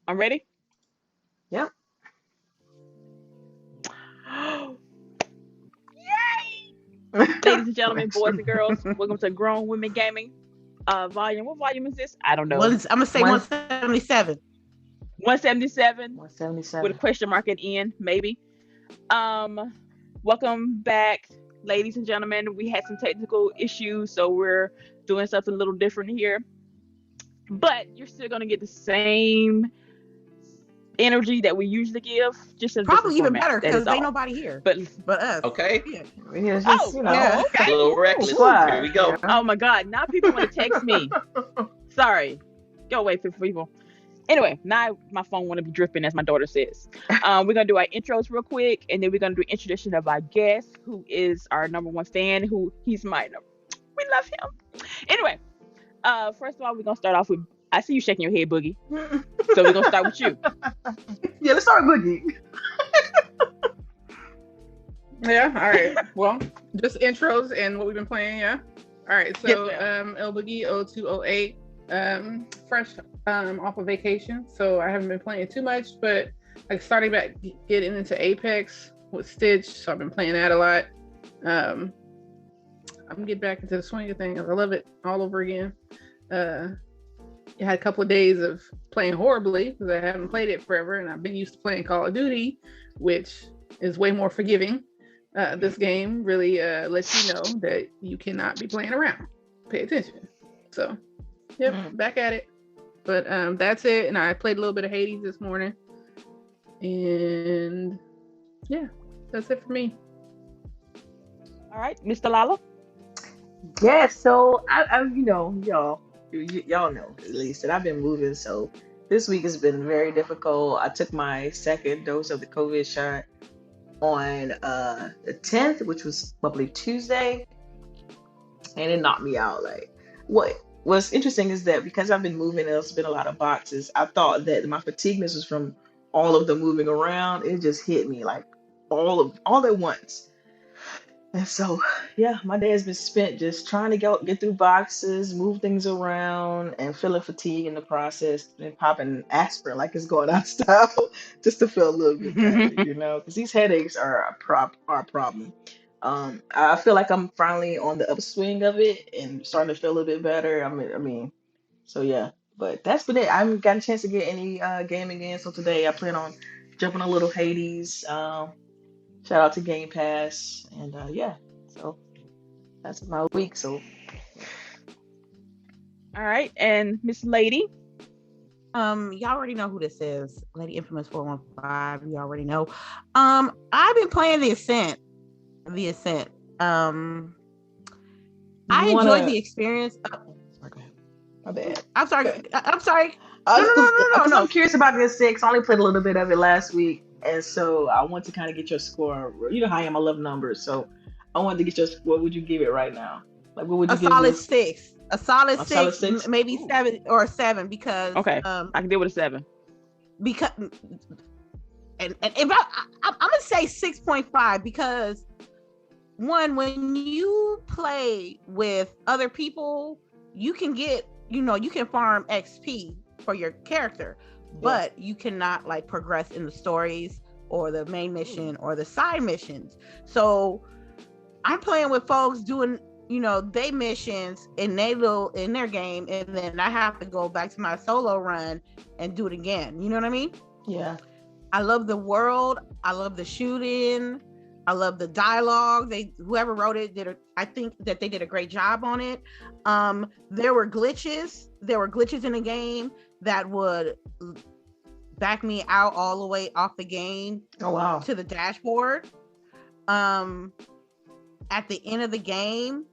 I'm ready. Yep. Ladies and gentlemen, boys and girls, welcome to Grown Women Gaming. Volume. What volume is this? I don't know. I'm gonna say One 177. 177 with a 177. question mark at the end, maybe. Welcome back, ladies and gentlemen. We had some technical issues, so we're doing something a little different here. But you're still gonna get the same energy that we usually give, just in a different Probably even format. better That is because ain't all. nobody here But but us. Okay. Yeah. It's oh, just, Yeah. okay. A little reckless. Squad, Here we go. Oh my God! Now people want to text me. Sorry, go away, people. Anyway, now my phone want to be dripping, as my daughter says. We're gonna do our intros real quick, and then we're gonna do an introduction of our guest, who is our number one fan. He's my number. We love him. Anyway, first of all, we're gonna start off with. I see you shaking your head, Boogie. So we're gonna start with you. Yeah, let's start with Boogie. Yeah, all right. Well, just intros and what we've been playing, yeah. All right, so Yes, LBOOGIE 0208, fresh off of vacation, so I haven't been playing too much, but like starting back getting into Apex with Stitch, so I've been playing that a lot. I'm gonna get back into the swing of things. I love it all over again. I had a couple of days of playing horribly because I haven't played it forever, and I've been used to playing Call of Duty, which is way more forgiving. This game really lets you know that you cannot be playing around. Pay attention. So, yep, back at it. But that's it. And I played a little bit of Hades this morning. And yeah, that's it for me. all right, Miss Delilah. Yeah, so I y'all know at least that I've been moving. So this week has been very difficult. I took my second dose of the COVID shot on the 10th, which was probably Tuesday, and it knocked me out. Like, what's interesting is that because I've been moving and there's been a lot of boxes, I thought that my fatigueness was from all of the moving around. It just hit me like all at once. And so, yeah, my day has been spent just trying to get through boxes, move things around, and feeling fatigue in the process, and popping aspirin like it's going out of style, just to feel a little bit better, because these headaches are a problem. I feel like I'm finally on the upswing of it and starting to feel a little bit better. I mean, so yeah, but that's been it. I haven't gotten a chance to get any gaming in, so today I plan on jumping a little Hades. Shout out to Game Pass, and yeah, so that's my week. So All right, and Miss Lady. Y'all already know who this is. Lady Infamous 415. You already know. I've been playing The Ascent. I enjoyed the experience. Okay, my bad. I'm sorry. I'm sorry. No. No. I'm curious about this six. I only played a little bit of it last week, and so I want to kind of get your score. You know how I am. I love numbers, so I wanted to get your. What would you give it right now? Like, what would you A give solid this? 6. A solid A solid 6, six? maybe Ooh. 7 or 7 because Okay, I can deal with a 7. because and if I'm gonna say 6.5 because one, when you play with other people, you can get, you can farm XP for your character, but you cannot like progress in the stories or the main mission or the side missions. So I'm playing with folks doing, they missions in their game, and then I have to go back to my solo run and do it again. You know what I mean? Yeah. I love the world. I love the shooting. I love the dialogue. Whoever wrote it I think that they did a great job on it. There were glitches. There were glitches in the game that would back me out all the way off the game. Oh wow. To the dashboard. At the end of the game,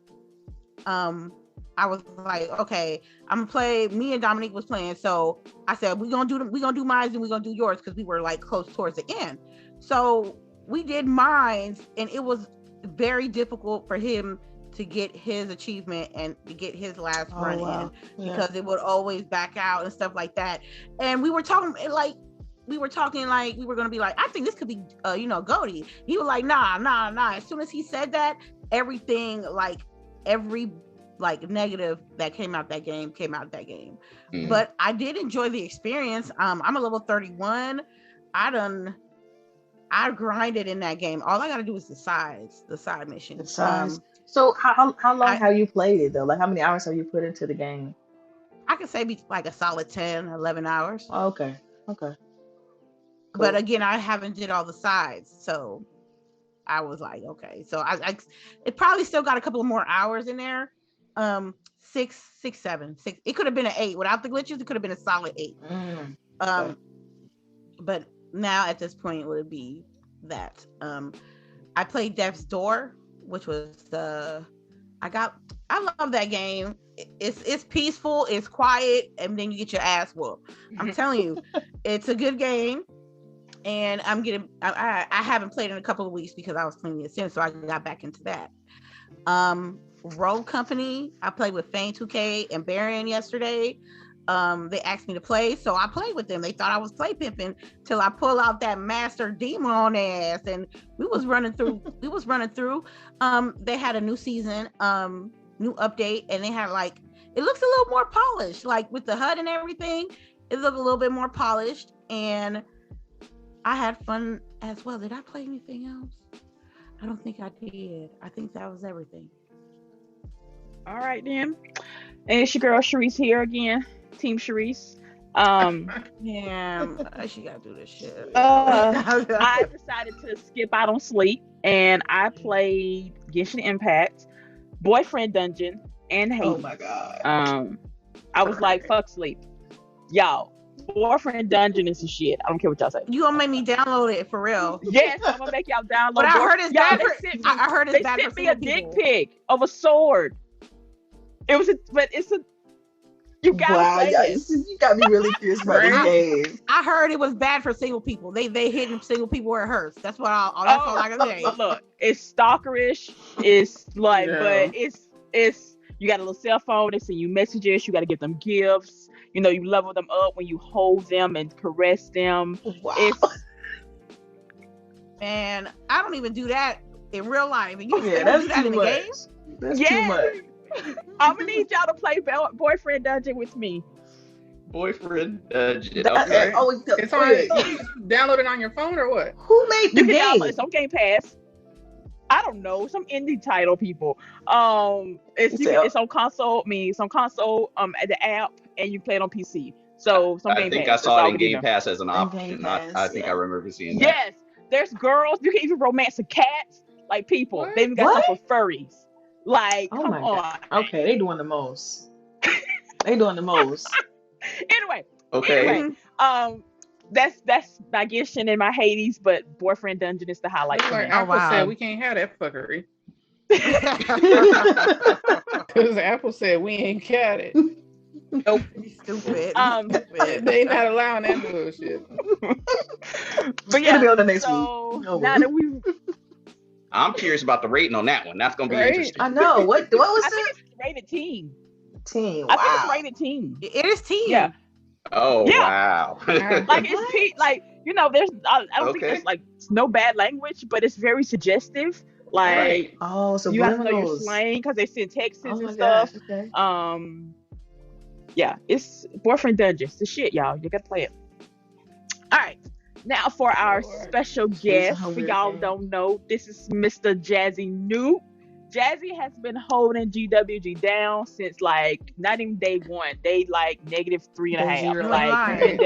I was like, okay, I'm gonna play. Me and Dominique was playing, so I said we're gonna do mines and we're gonna do yours because we were like close towards the end. So we did mines, and it was very difficult for him to get his achievement and to get his last run in because it would always back out and stuff like that. And we were talking like we were gonna be like, I think this could be Goaty. He was like, nah. As soon as he said that, everything, like every like negative that came out that game. Mm. But I did enjoy the experience. I'm a level 31. I grinded in that game. All I gotta do is the side missions. The size. So how long have you played it though? Like how many hours have you put into the game? I could say like a solid 10, 11 hours. Oh, okay. Cool. But again, I haven't did all the sides, so I was like, okay. So I it probably still got a couple of more hours in there. 6, 7, 6. It could have been an 8 without the glitches. It could have been a solid 8. Okay. But now at this point, it would be that. I played Death's Door, which was I love that game. It's peaceful, it's quiet, and then you get your ass whooped. I'm telling you, it's a good game. And I haven't played in a couple of weeks because I was playing The Sims, so I got back into that. Rogue Company, I played with Fane 2K and Baron yesterday. They asked me to play, so I played with them. They thought I was play pimping till I pull out that master demon on ass, and we was running through. They had a new season, new update, and they had like, it looks a little more polished, like with the HUD and everything. It looked a little bit more polished, and I had fun as well. Did I play anything else? I don't think I did. I think that was everything. All right then. And it's your girl CHAREECE here again. Team CHAREECE. Yeah, she gotta do this shit. I decided to skip out on sleep, and I played Genshin Impact, Boyfriend Dungeon, and Hades. Oh my god. I was like, fuck sleep. Y'all, Boyfriend Dungeon is the shit. I don't care what y'all say. You gonna make me download it for real? Yes, I'm gonna make y'all download. But I heard it's bad for. I heard it's they bad for sent me a single dick people. pic of a sword. You gotta play this. You got me really curious about this game. I heard it was bad for single people. They hitting single people where it hurts. That's what all I can say. Look, it's stalkerish. It's like, but it's you got a little cell phone. They send you messages. You got to give them gifts. You know, you level them up when you hold them and caress them. Wow. Man, I don't even do that in real life. And you do that's that too in the much. game? That's too much. I'm gonna need y'all to play Boyfriend Dungeon with me. Boyfriend Dungeon. It's on. You just download it on your phone or what? Who made the You can game? download it. It's on Game Pass. I don't know, some indie title people. It's on console. It's on console. The app, and you play it on PC. So some Game Pass. I think I saw it in Game Pass as an option. I think I remember seeing that. Yes, there's girls. You can even romance the cats. Like people, What? they even got stuff for furries. Like, Oh come my on. god. Okay, they doing the most. Anyway, Okay. that's my Genshin and my Hades, but Boyfriend Dungeon is the highlight for me. Like Apple wow. said, we can't have that fuckery. Because Apple said we ain't got it. Nope. Stupid. They not allowing that bullshit. But yeah, It'll be on the next so week. No now worries. that we've, I'm curious about the rating on that one. That's gonna be Right? interesting. I know. What was I think it? it's rated teen. Teen. I think it's Wow. rated teen. It is teen. Yeah. Oh Yeah. wow. Like it's teen. Like, you know, there's I don't think Okay. there's like no bad language, but it's very suggestive. Like Right. Oh, so you have to know your subliminals. slang because they send texts Oh and my stuff. gosh. Okay. Yeah, it's Boyfriend Dungeon. It's the shit, y'all. You gotta play it. All right. Now for our Lord. special Here's a guest, for weird y'all game. don't know, this is Mr. JazzyNupe. Jazzy has been holding GWG down since like not even day one. They like -3.5. Day zero. Like You since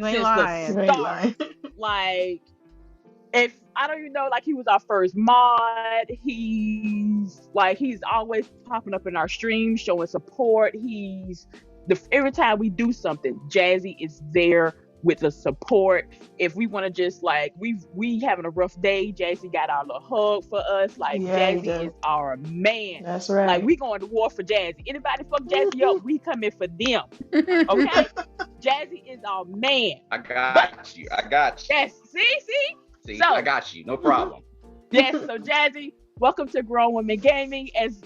ain't the lying. You ain't start. lying. Like if I don't even know, like he was our first mod. He's always popping up in our streams, showing support. Every time we do something, Jazzy is there with the support. If we want to just like we having a rough day, Jazzy got our little hug for us. Like Yeah, he Jazzy does. is our man. That's right. Like we going to war for Jazzy. Anybody fuck Jazzy up, we come in for them. Okay? Jazzy is our man. I got you. Yes. See? So- I got you. No problem. Yes, so Jazzy, welcome to Grown Women Gaming as,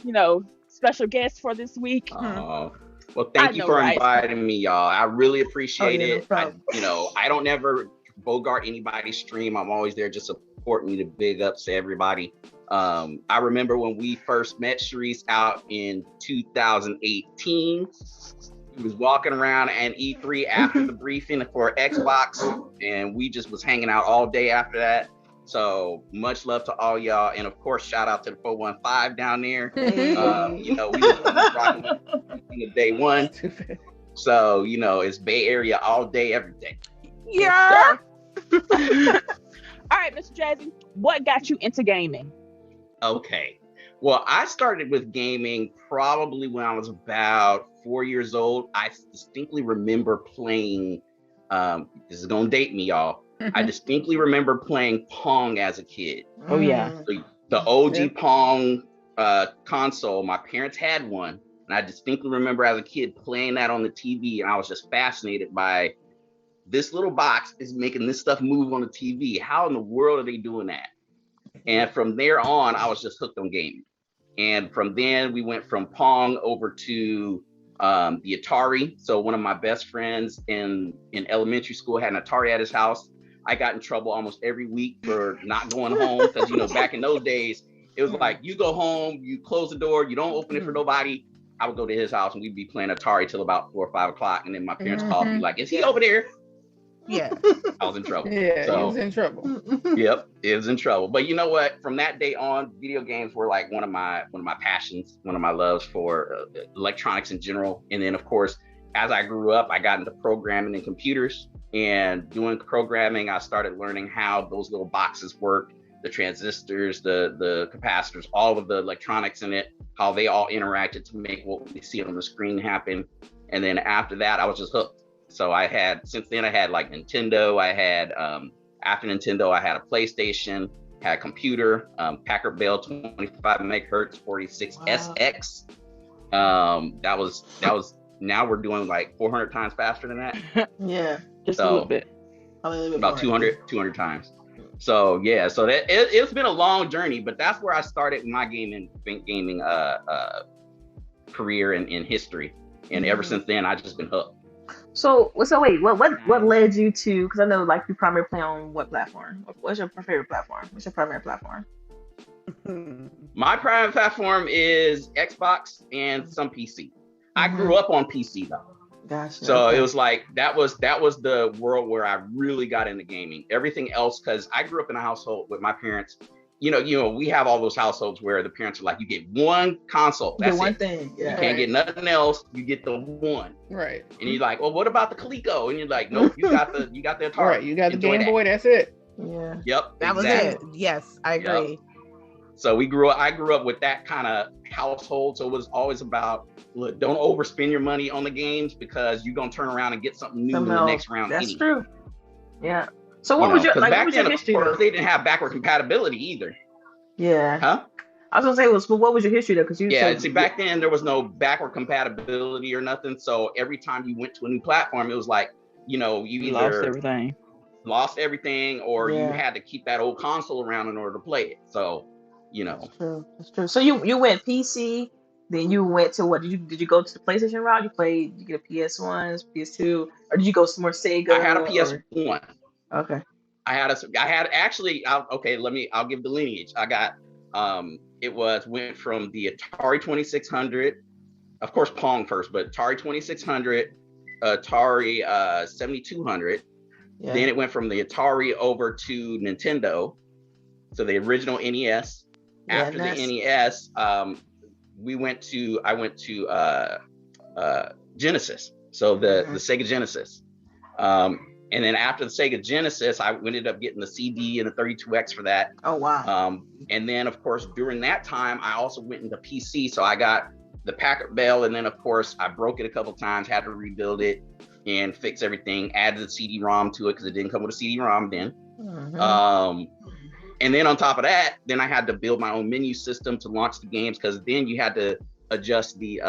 special guest for this week. Well, thank I you know, for right? inviting me, y'all. I really appreciate Oh, yeah, no it. problem. I don't ever bogart anybody's stream. I'm always there just supporting you. To big ups to everybody. I remember when we first met CHAREECE out in 2018. He was walking around at E3 after the briefing for Xbox, and we just was hanging out all day after that. So much love to all y'all, and of course, shout out to the 415 down there. You know, we was rocking with day one. So you know, it's Bay Area all day, every day. Yeah. All right, Mr. Jazzy, what got you into gaming? Okay. Well, I started with gaming probably when I was about 4 years old. I distinctly remember playing, this is gonna date me, y'all. I distinctly remember playing Pong as a kid. Oh yeah. The OG Pong console, my parents had one. And I distinctly remember as a kid playing that on the TV, and I was just fascinated by this little box is making this stuff move on the TV. How in the world are they doing that? And from there on, I was just hooked on gaming. And from then we went from Pong over to the Atari. So one of my best friends in elementary school had an Atari at his house. I got in trouble almost every week for not going home because, you know, back in those days, it was like you go home, you close the door, you don't open it for nobody. I would go to his house and we'd be playing Atari till about 4 or 5 o'clock. And then my parents called me like, is he over there? Yeah. I was in trouble. Yeah, so, he was in trouble. Yep, it was in trouble. But you know what? From that day on, video games were like one of my passions, one of my loves for electronics in general. And then, of course, as I grew up, I got into programming and computers. And doing programming, I started learning how those little boxes work, the transistors, the capacitors, all of the electronics in it, how they all interacted to make what we see on the screen happen. And then after that, I was just hooked. So since then I had like Nintendo, after Nintendo, I had a PlayStation, had a computer, Packard Bell 25 megahertz 46SX. That was, now we're doing like 400 times faster than that. Yeah. Just a little bit. About 200 times. So yeah, so that it's been a long journey, but that's where I started my gaming career in history. And ever since then, I've just been hooked. So wait, what led you to? Because I know like you primarily play on what platform? What's your favorite platform? What's your primary platform? My primary platform is Xbox and some PC. I grew up on PC though. Gotcha. So it was like that was the world where I really got into gaming. Everything else, because I grew up in a household with my parents. You know, we have all those households where the parents are like, you get one console. That's one it. thing. Yeah. You can't get nothing else. You get the one. Right. And you're like, well, what about the Coleco? And you're like, nope, you got the Atari. Right. You got the Enjoy Game Boy. That's it. Yeah. Yep. That was it. Yes, I agree. Yep. So I grew up with that kind of household. So it was always about, look, don't overspend your money on the games because you're gonna turn around and get something new in the next round. That's true. Yeah. So what was your history? Of course, they didn't have backward compatibility either. Yeah. Huh? I was gonna say, what was your history though? Because back then there was no backward compatibility or nothing. So every time you went to a new platform, it was like, you know, you either lost everything, or you had to keep that old console around in order to play it. So, you know. That's true. So you went PC, then you went to what? Did you go to the PlayStation route? Did you get a PS1, PS2, or did you go some more Sega? I had a PS1. Okay. I'll give the lineage. I got went from the Atari 2600, of course Pong first, but Atari 2600, Atari 7200. Yeah. Then it went from the Atari over to Nintendo, so the original NES. After the NES, I went to Genesis, so the Sega Genesis. And then after the Sega Genesis, I ended up getting the CD and the 32X for that. Oh, wow. And then, of course, during that time, I also went into PC. So I got the Packard Bell. And then, of course, I broke it a couple times, had to rebuild it and fix everything, added the CD-ROM to it because it didn't come with a CD-ROM then. Mm-hmm. And then on top of that, then I had to build my own menu system to launch the games, because then you had to adjust the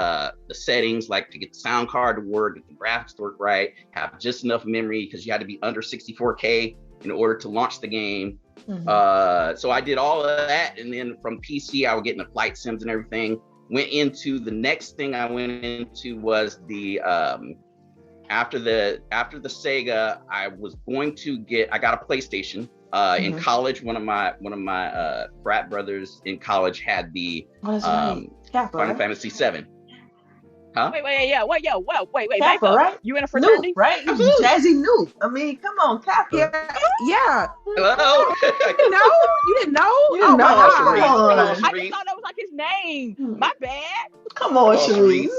settings, like to get the sound card to work, get the graphics to work right, have just enough memory because you had to be under 64K in order to launch the game. Mm-hmm. So I did all of that, and then from PC I would get into flight sims and everything. Went into the next thing I went into was the after the Sega, I got a PlayStation. In college, one of my frat brothers in college had the Final Fantasy VII. Huh? Wait, Kappa, right? You in a fraternity? Nupe, right? JazzyNupe. I mean, come on, Kappa. Yeah. Hello. You didn't know? You didn't know? my Come God. on. I just thought that was like his name. My bad. Come on, Sharice.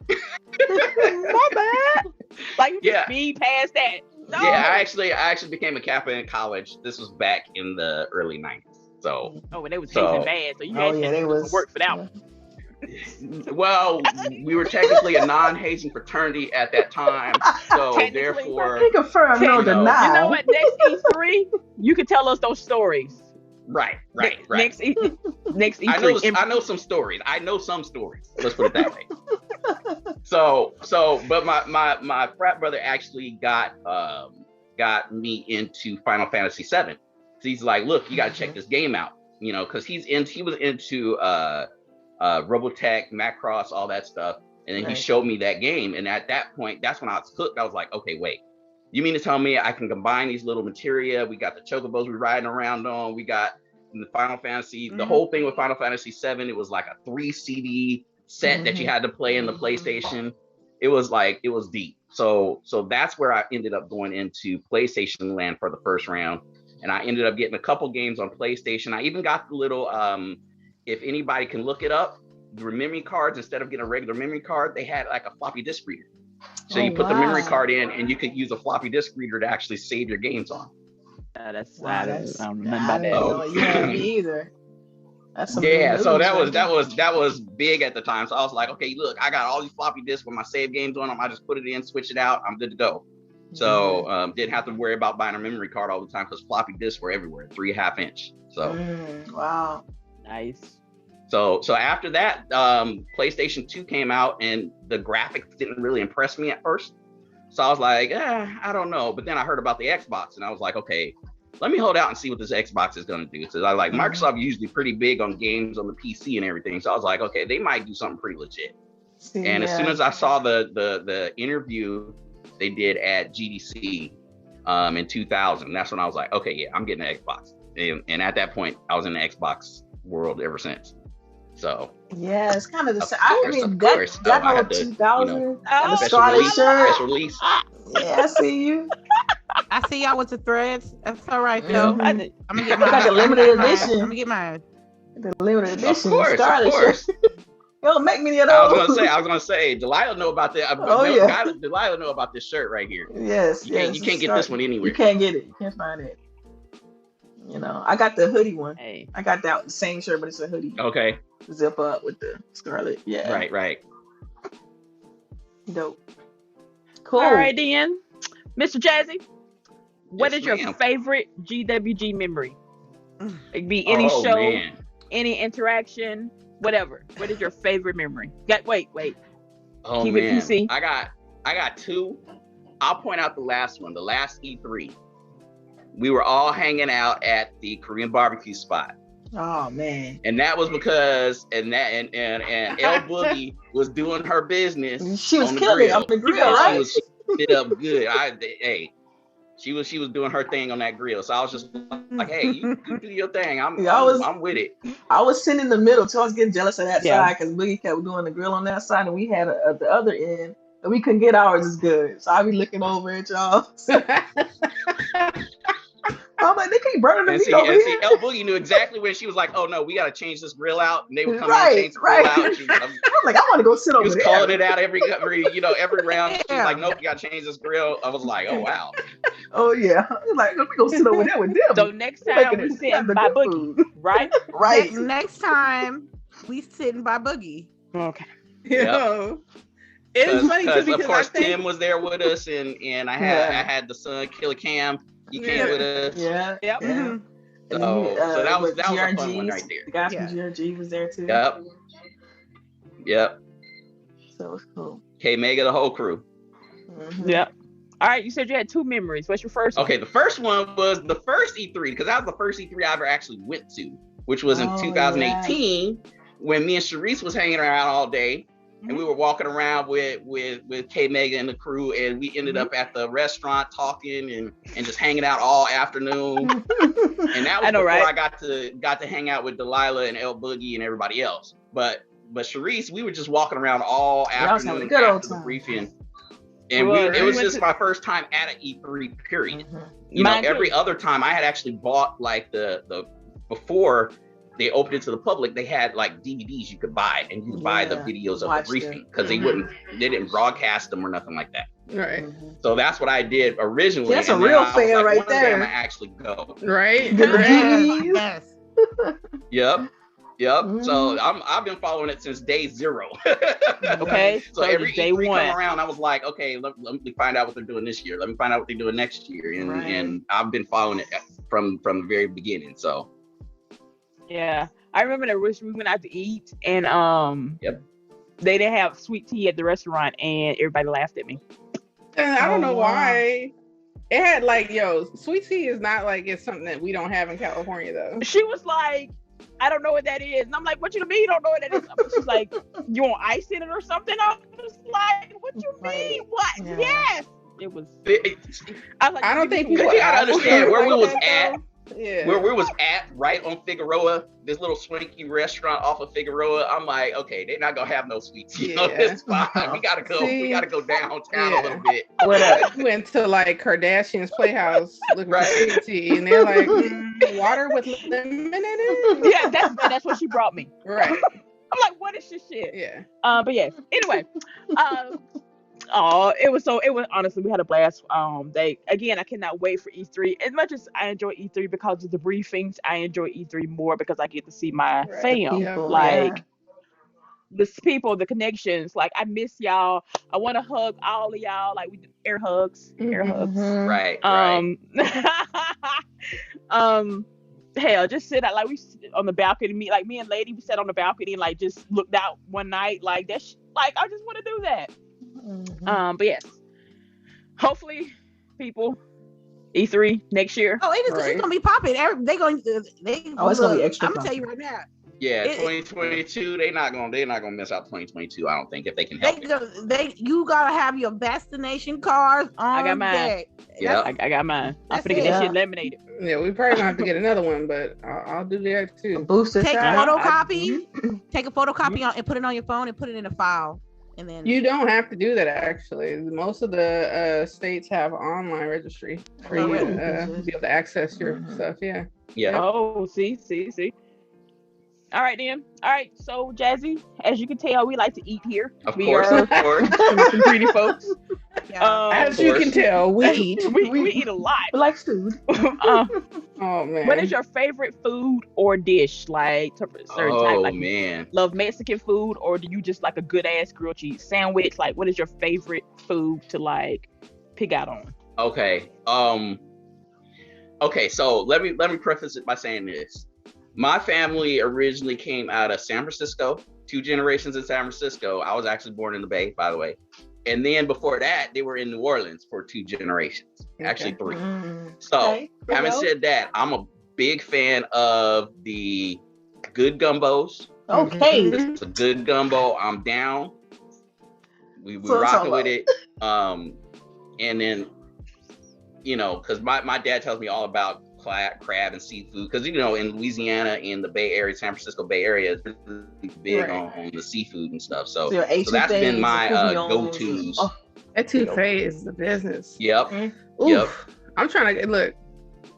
My bad. Like you just speed past that. No. Yeah, I actually became a Kappa in college. This was back in the early 90s. So when they was hazing bad, so you had to do some work for that one. Well, we were technically a non-hazing fraternity at that time, so therefore, he confirmed, no deny. You know what? Next E3, you can tell us those stories. Right. Next E3. I know some stories. I know some stories. Let's put it that way. But my frat brother actually got me into Final Fantasy VII. So he's like, look, you got to check this game out, you know, because he was into Robotech, Macross, all that stuff, and then he showed me that game, and at that point, that's when I was hooked. I was like, okay, wait, you mean to tell me I can combine these little materia? We got the chocobos we're riding around on. We got the Final Fantasy, the whole thing with Final Fantasy VII. It was like a 3 CD set that you had to play in the PlayStation. It was deep. So that's where I ended up going into PlayStation land for the first round, and I ended up getting a couple games on PlayStation. I even got the little if anybody can look it up, the memory cards, instead of getting a regular memory card, they had like a floppy disk reader. So you put the memory card in, and you could use a floppy disk reader to actually save your games on. I don't remember that. You had me either. That's so that was big at the time. So I was like, okay, look, I got all these floppy disks with my save games on them. I just put it in, switch it out, I'm good to go. So didn't have to worry about buying a memory card all the time because floppy disks were everywhere, 3.5 inch. So wow. Nice. So after that, PlayStation 2 came out, and the graphics didn't really impress me at first. So I was like, I don't know. But then I heard about the Xbox, and I was like, okay, let me hold out and see what this Xbox is going to do. So I like Microsoft usually pretty big on games on the PC and everything. So I was like, okay, they might do something pretty legit. As soon as I saw the interview they did at GDC in 2000, that's when I was like, okay, yeah, I'm getting an Xbox. And at that point, I was in the Xbox world ever since. So yeah, it's kind of the same. I mean, that whole 2000 the Scarlet shirt. Special release. Yeah, I see you. I see y'all with the threads. That's all right though. I'm gonna get the limited edition. I'm gonna get mine. The limited edition. Of course. Don't make many of those. I was gonna say, Delilah know about that. Delilah know about this shirt right here. Yes, you can't get this one anywhere. You can't get it. You can't find it. You know, I got the hoodie one. Hey. I got that same shirt, but it's a hoodie. Okay. Zip up with the scarlet. Yeah. Right. Dope. Cool. All right, then. Mr. Jazzy, what is your favorite GWG memory? It could be any show, any interaction, whatever. What is your favorite memory? Wait. Oh, Keep man. it PC. I got two. I'll point out the last one, the last E3. We were all hanging out at the Korean barbecue spot. Oh man! And that was because and LBOOGIE was doing her business. She was killing it on the grill, right? She was fit up good. She was doing her thing on that grill. So I was just like, hey, you do your thing. I'm with it. I was sitting in the middle, so I was getting jealous of that side because Boogie kept doing the grill on that side, and we had at the other end, and we couldn't get ours as good. So I be looking over at y'all. I'm like, they keep burning the meat over here. LBOOGIE knew exactly when she was like, oh no, we got to change this grill out. And they would come in and change the grill out. I'm like, I want to go sit over there. She was calling it out every round. She was like, nope, you got to change this grill. I was like, oh wow. Oh yeah. Like, let me go sit over there with them. So next time we sit by Boogie, right? Right. Next time we sitting by Boogie. Okay. Yep. It's funny too because of course Tim was there with us, and I had the son Killer Cam. He came with us. Yeah. Yep. Yeah. So that was a fun one right there. The guy from GRG was there too. Yep. So it's cool. K-Mega, the whole crew. Mm-hmm. Yep. All right, you said you had two memories. What's your first one? Okay, the first one was the first E3, because that was the first E3 I ever actually went to, which was in 2018 when me and CHAREECE was hanging around all day. and we were walking around with K Mega and the crew, and we ended up at the restaurant talking and just hanging out all afternoon. And that was before I got to hang out with Delilah and LBOOGIE and everybody else. But CHAREECE, we were just walking around all afternoon after the briefing. And it was just my first time at an E3 period. You know, every other time I had actually bought like the before they opened it to the public, they had like DVDs you could buy, and you could buy the videos of the briefing because they didn't broadcast them or nothing like that. Right. So that's what I did originally. That's a real fan right there. I'm gonna actually go. Right. Yes. Yep. So I've been following it since day 0. Okay. So every day E3 one come around, I was like, okay, let me find out what they're doing this year. Let me find out what they're doing next year. And I've been following it from the very beginning. So yeah, I remember that we went out to eat, and they didn't have sweet tea at the restaurant, and everybody laughed at me. I don't know why. It had like, sweet tea is not like it's something that we don't have in California though. She was like, I don't know what that is. And I'm like, what you mean you don't know what that is? She's like, you want ice in it or something? I was like, what you mean? What? Yeah. Yes. It was. I was like, I don't think people gotta understand where we was that, at. Yeah. Where we was at, right on Figueroa, this little swanky restaurant off of Figueroa. I'm like, okay, they're not gonna have no sweet tea on this spot. We gotta go. We gotta go downtown a little bit. We went to like Kardashian's Playhouse looking for sweet tea, and they're like, water with lemon in it. Yeah, that's what she brought me. Right. I'm like, what is this shit? Yeah. But yes. Anyway. It was honestly, we had a blast. I cannot wait for E3. As much as I enjoy E3 because of the briefings, I enjoy E3 more because I get to see my fam. The people, the connections. Like, I miss y'all. I want to hug all of y'all. Like, we do air hugs. Right. Hell, just sit out, like, we sit on the balcony. Me and Lady, we sat on the balcony and like just looked out one night. Like, that's like, I just want to do that. But yes, hopefully, people, E3 next year. Oh, it's gonna be popping. It's gonna be extra. I'm gonna tell you right now. Yeah, 2022. They're not gonna miss out 2022. I don't think, if they can help it. You gotta have your destination cars on. I got mine. Deck. Yeah, I got mine. I'm gonna get that shit laminated. Yeah, we probably gonna have to get another one, but I'll do that too. Take a photocopy. Take a photocopy and put it on your phone and put it in a file. And then you don't have to do that. Actually, most of the states have online registry for you to be able to access your stuff. Yeah. Oh, see. All right, then. All right, so Jazzy, as you can tell, we like to eat here. Of course. Some greedy folks. As you can tell, we eat. We eat a lot. We like food. Oh man. What is your favorite food or dish? Like certain type? Like, man. Love Mexican food, or do you just like a good ass grilled cheese sandwich? Like, what is your favorite food to like pick out on? Okay. Okay. So let me preface it by saying this. My family originally came out of San Francisco, 2 generations in San Francisco. I was actually born in the Bay, by the way. And then before that, they were in New Orleans for 2 generations, actually 3. So having said that, I'm a big fan of the good gumbos. Okay. It's a good gumbo. I'm down. We rocking with it. And then, because my dad tells me all about crab and seafood, because in Louisiana, in the Bay Area, San Francisco Bay Area, is really big on the seafood and stuff. So that's been my go-tos. That etouffee is the business. Yep. I'm trying to look.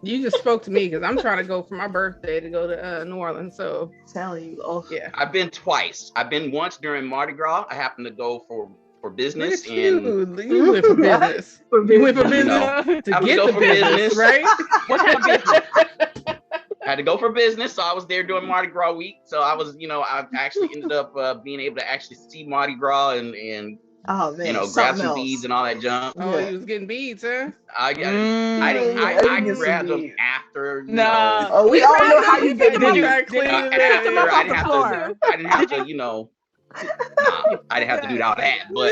You just spoke to me because I'm trying to go for my birthday to go to New Orleans. So telling you, yeah. I've been twice. I've been once during Mardi Gras. I happened to go for business. You went for business. You went for business to get the business, right? What kind of business? I had to go for business, so I was there during Mardi Gras week. So I was, I actually ended up being able to actually see Mardi Gras and oh man, grab some beads and all that junk. Oh, you was getting beads, huh? I grabbed them after. No. Oh, we all know how you did it. Did you I didn't have to, I didn't have to do all that, but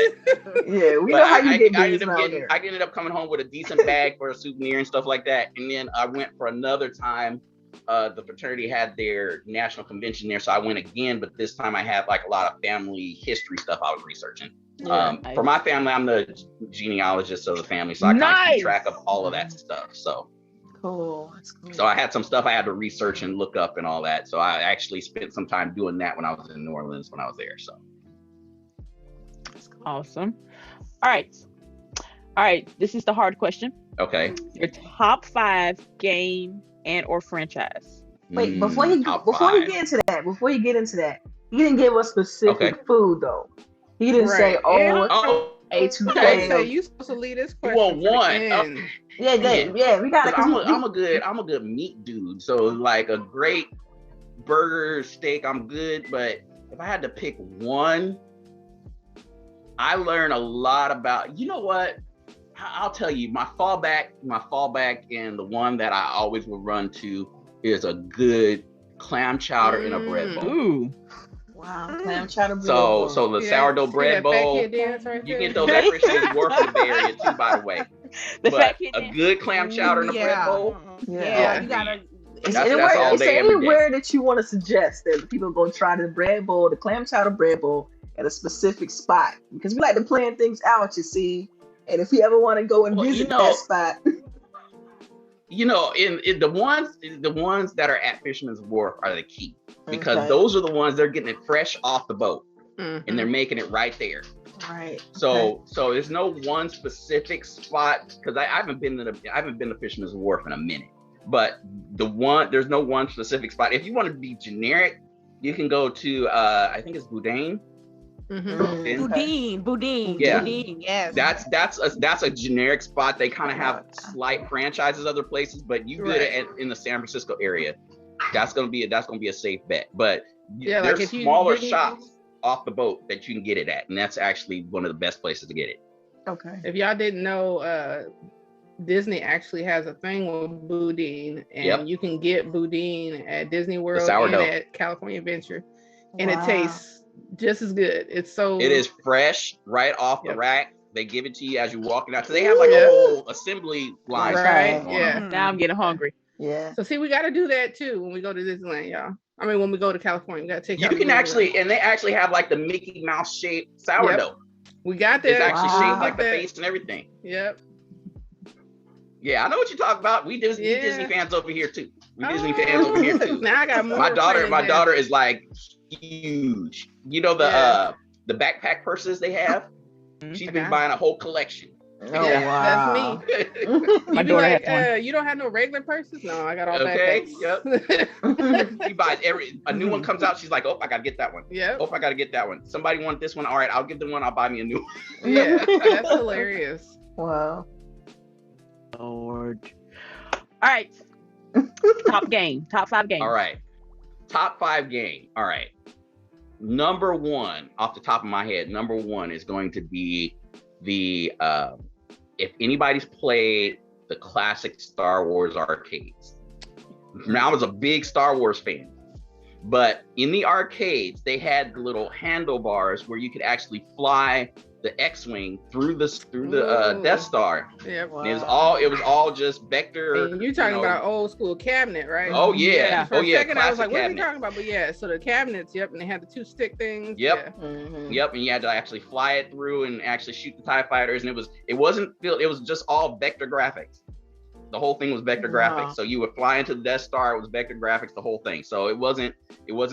yeah, we know how you get beads around there. I ended up coming home with a decent bag for a souvenir and stuff like that. And then I went for another time the fraternity had their national convention there, so I went again. But this time I had like a lot of family history stuff I was researching. For my family, I'm the genealogist of the family, so I kind of keep track of all of that stuff. So cool. That's cool. So I had some stuff I had to research and look up and all that. So I actually spent some time doing that when I was in New Orleans when I was there. So awesome. All right. This is the hard question. Okay. Your top 5 game and or franchise. Wait, before you get into that, you didn't give us specific food though. You didn't say, A2K. You supposed to lead this question. Well, one. Yeah, we got it. I'm a good meat dude. So like a great burger, steak, I'm good. But if I had to pick one, I learned a lot about. You know what? I'll tell you, my fallback, and the one that I always will run to is a good clam chowder in a bread bowl. Ooh. Wow, clam chowder bread bowl. So the sourdough bread bowl, you get those at Christian's Wharf in the Bay Area too, by the way. But a good clam chowder in a bread bowl. Yeah, you gotta. That's all day, every day. Anywhere that you want to suggest that people go try the bread bowl, the clam chowder bread bowl at a specific spot, because we like to plan things out, you see. And if you ever want to go and visit that spot, in the ones that are at Fisherman's Wharf are the key, because those are the ones they're getting it fresh off the boat, and they're making it right there. Right. So there's no one specific spot, because I haven't been to Fisherman's Wharf in a minute. But there's no one specific spot. If you want to be generic, you can go to I think it's Boudin. Boudin. Yeah. Boudin, yes. That's a generic spot. They kind of have slight franchises other places, but you get it in the San Francisco area. That's gonna be a safe bet. But there's smaller shops off the boat that you can get it at, and that's actually one of the best places to get it. Okay. If y'all didn't know, Disney actually has a thing with Boudin, and you can get Boudin at Disney World and at California Adventure, and it tastes just as good. It is fresh right off the rack. They give it to you as you're walking out. So they have like a whole assembly line. Right. Yeah. Now I'm getting hungry. Yeah. So see, we got to do that too when we go to Disneyland, y'all. I mean, when we go to California, we got to take. You can actually, and they actually have like the Mickey Mouse shaped sourdough. Yep. We got that. It's actually shaped like the face and everything. Yep. Yeah, I know what you're talking about. We Disney fans over here too. Disney fans over here too. Now I got more. My daughter is like huge. You know the backpack purses they have? She's been buying a whole collection. Oh, wow. That's me. My daughter has one. You don't have no regular purses? No, I got all backpacks. Yep. She buys a new one comes out. She's like, oh, I gotta get that one. Yeah. Oh, I gotta get that one. Somebody want this one? All right, I'll give them one. I'll buy me a new one. Yeah, that's hilarious. Wow. Lord. All right. Top 5 game. All right. Top 5 game. All right. Number 1, off the top of my head, number 1 is going to be the if anybody's played the classic Star Wars arcades. Now, I was a big Star Wars fan, but in the arcades they had the little handlebars where you could actually fly the X-wing through the Death Star. Yeah, wow. It was all just vector. And you're talking about old school cabinet, right? Oh yeah. For a second I was like, what are you talking about? But yeah, so the cabinets, and they had the 2 stick things. Yep. Yeah. Yep, and you had to actually fly it through and actually shoot the TIE fighters, and it was just all vector graphics. The whole thing was vector graphics. So you would fly into the Death Star, it was vector graphics, the whole thing. So it wasn't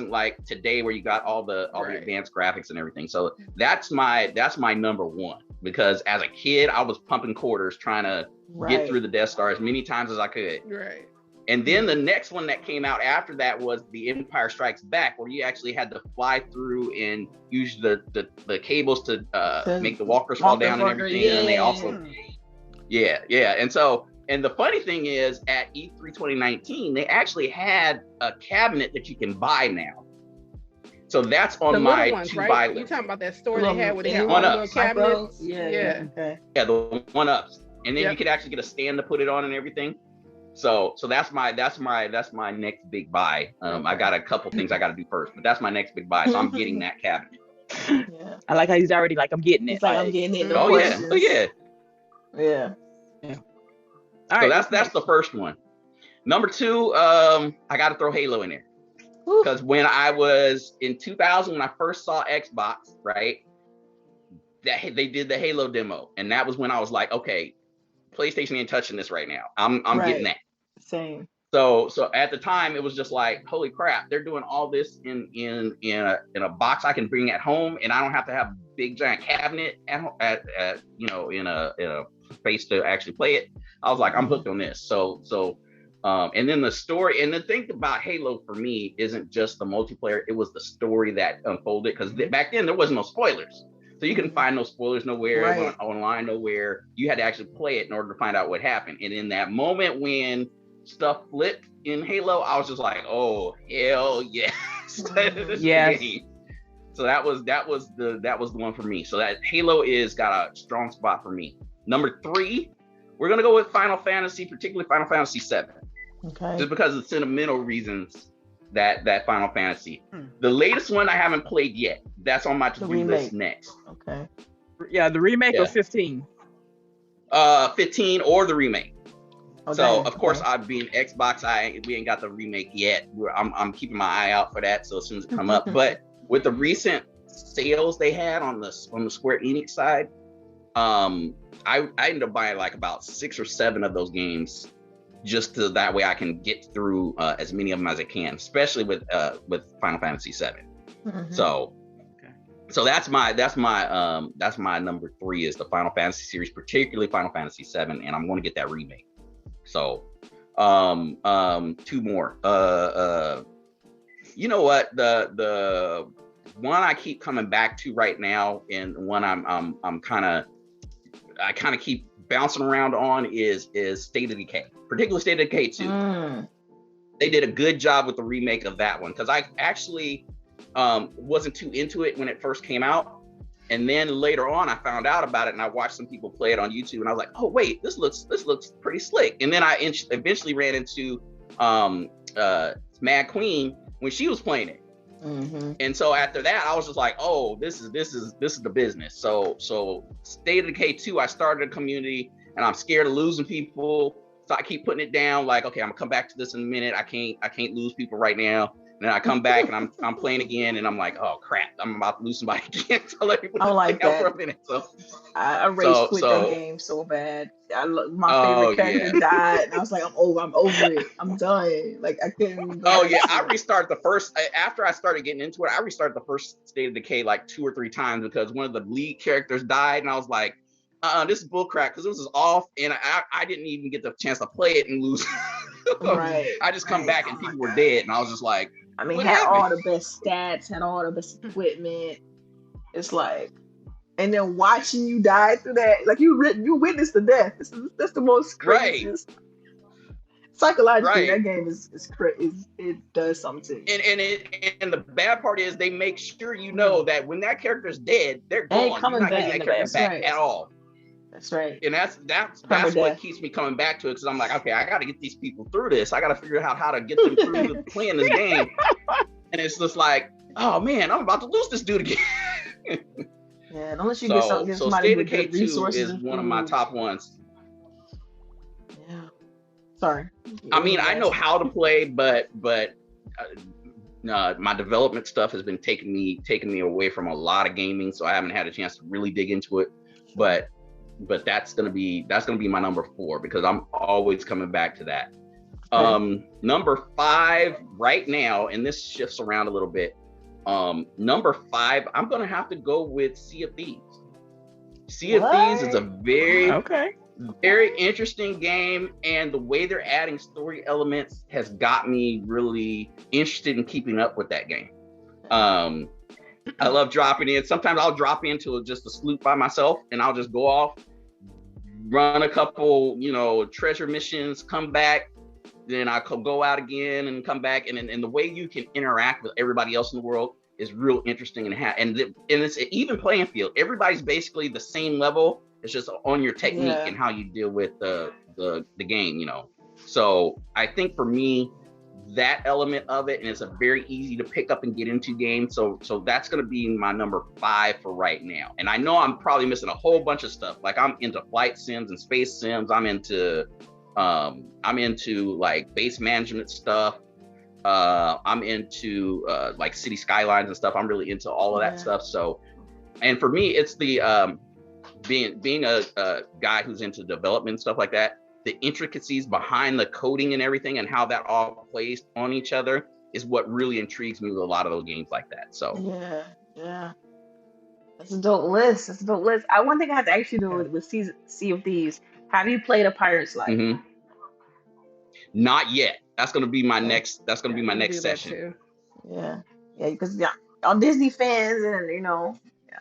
like today where you got all the advanced graphics and everything. So that's my number 1, because as a kid I was pumping quarters trying to get through the Death Star as many times as I could. Right. And then the next one that came out after that was the Empire Strikes Back, where you actually had to fly through and use the cables to make the walkers fall down and everything. Yeah. And they also and so. And the funny thing is, at E3 2019, they actually had a cabinet that you can buy now. So that's on my to buy list. You talking about that store they had where they had all the little cabinets? Yeah. Okay. Yeah, the 1-ups, and then you could actually get a stand to put it on and everything. So that's my next big buy. I got a couple things I got to do first, but that's my next big buy. So I'm getting that cabinet. Yeah. I like how he's already like, I'm getting it. It's like I'm getting it. Oh yeah. Yeah. So that's the first one. Number 2, I got to throw Halo in there. Because when I was in 2000, when I first saw Xbox, right, that they did the Halo demo, and that was when I was like, okay, PlayStation ain't touching this right now. I'm getting that. Same. So at the time, it was just like, holy crap, they're doing all this in a box I can bring at home, and I don't have to have a big giant cabinet at in a space to actually play it. I was like, I'm hooked on this. And then the story, and the thing about Halo for me isn't just the multiplayer, it was the story that unfolded, because back then there wasn't no spoilers. So you couldn't find no spoilers nowhere, online nowhere. You had to actually play it in order to find out what happened. And in that moment when stuff flipped in Halo, I was just like, oh, hell yes. Yes. So that was the one for me. So that Halo got a strong spot for me. Number 3, we're gonna go with Final Fantasy, particularly Final Fantasy VII. Okay. Just because of sentimental reasons that Final Fantasy. The latest one I haven't played yet. That's on my to-do list next. Okay. Yeah, the remake of 15. 15 or the remake. Okay. So of course, I've been Xbox. We ain't got the remake yet. I'm keeping my eye out for that. So as soon as it come up, but with the recent sales they had on the Square Enix side, I ended up buying like about 6 or 7 of those games, just so that way I can get through as many of them as I can, especially with Final Fantasy VII. So that's my number 3 is the Final Fantasy series, particularly Final Fantasy VII, and I'm going to get that remake. So 2 more. You know what, the one I keep coming back to right now, and one I kind of keep bouncing around on is State of Decay, particularly State of Decay 2. They did a good job with the remake of that one, because I actually wasn't too into it when it first came out, and then later on I found out about it and I watched some people play it on YouTube, and I was like, oh wait, this looks pretty slick. And then I eventually ran into Mad Queen when she was playing it. And so after that, I was just like, oh, this is the business. So State of Decay 2, I started a community, and I'm scared of losing people, so I keep putting it down. Like, okay, I'm gonna come back to this in a minute. I can't lose people right now. And then I come back and I'm playing again, and I'm like, oh crap, I'm about to lose somebody again. So I let people like that for a minute. So I rage quit that game so bad. My favorite character died, and I was like, I'm over it. I'm done. Like, I couldn't go. Oh yeah, I restarted the first, after I started getting into it, I restarted the first State of Decay like 2 or 3 times, because one of the lead characters died, and I was like, this is bullcrap, because it was off, and I didn't even get the chance to play it and lose. I just come back and people were dead, and I was just like, I mean, had all the best stats, had all the best equipment. It's like, and then watching you die through that, like you witnessed the death. That's the most craziest. Right. Psychologically, that game is it does something to you. And the bad part is they make sure you know that when that character's dead, they're gone. You're not getting that character back at all. That's right. And that's what keeps me coming back to it, because I'm like, okay, I got to get these people through this. I got to figure out how to get them through playing this game. And it's just like, oh man, I'm about to lose this dude again. Yeah, unless you get somebody with good resources. Is one of my top ones. Yeah. Sorry. I mean, I know how to play, but my development stuff has been taking me away from a lot of gaming, so I haven't had a chance to really dig into it. But that's gonna be my number 4, because I'm always coming back to that. Number 5 right now, and this shifts around a little bit. Number 5, I'm gonna have to go with Sea of Thieves. Sea of Thieves is a very interesting game, and the way they're adding story elements has got me really interested in keeping up with that game. I love dropping in. Sometimes I'll drop into just a sloop by myself, and I'll just go off, run a couple, treasure missions, come back, then I could go out again and come back, and the way you can interact with everybody else in the world is real interesting, and it's an even playing field. Everybody's basically the same level. It's just on your technique and how you deal with the game, So I think for me, that element of it, and it's a very easy to pick up and get into game. So that's going to be my number 5 for right now. And I know I'm probably missing a whole bunch of stuff. Like, I'm into flight sims and space sims. I'm into I'm into like base management stuff. I'm into like city skylines and stuff. I'm really into all of that stuff. So, and for me, it's the being a guy who's into development and stuff like that. The intricacies behind the coding and everything, and how that all plays on each other, is what really intrigues me with a lot of those games like that. So yeah. That's a dope list. That's a dope list. One thing I have to actually do with Sea of Thieves. Have you played A Pirate's Life? Mm-hmm. Not yet. That's gonna be my next. That's gonna be my next session. Yeah, because y'all Disney fans, and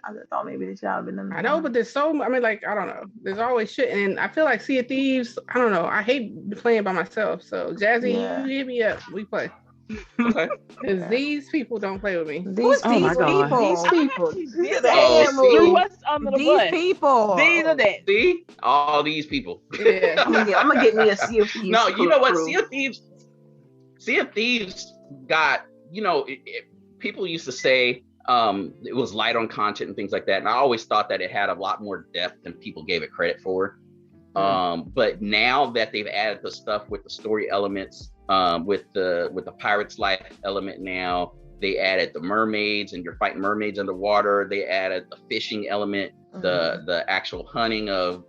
I thought maybe that y'all been. I know, but there's I mean, like, I don't know. There's always shit, and I feel like Sea of Thieves. I don't know. I hate playing by myself. So Jazzy, you hit me up. We play. Okay. Because these people don't play with me. These people. What's under the these bus? people. These are that. See, all these people. Yeah. I'm gonna get me a Sea of Thieves. No, you know what? Crew. Sea of Thieves got, people used to say it was light on content and things like that. And I always thought that it had a lot more depth than people gave it credit for. But now that they've added the stuff with the story elements, with the pirate's life element now, they added the mermaids and you're fighting mermaids underwater. They added the fishing element, the actual hunting of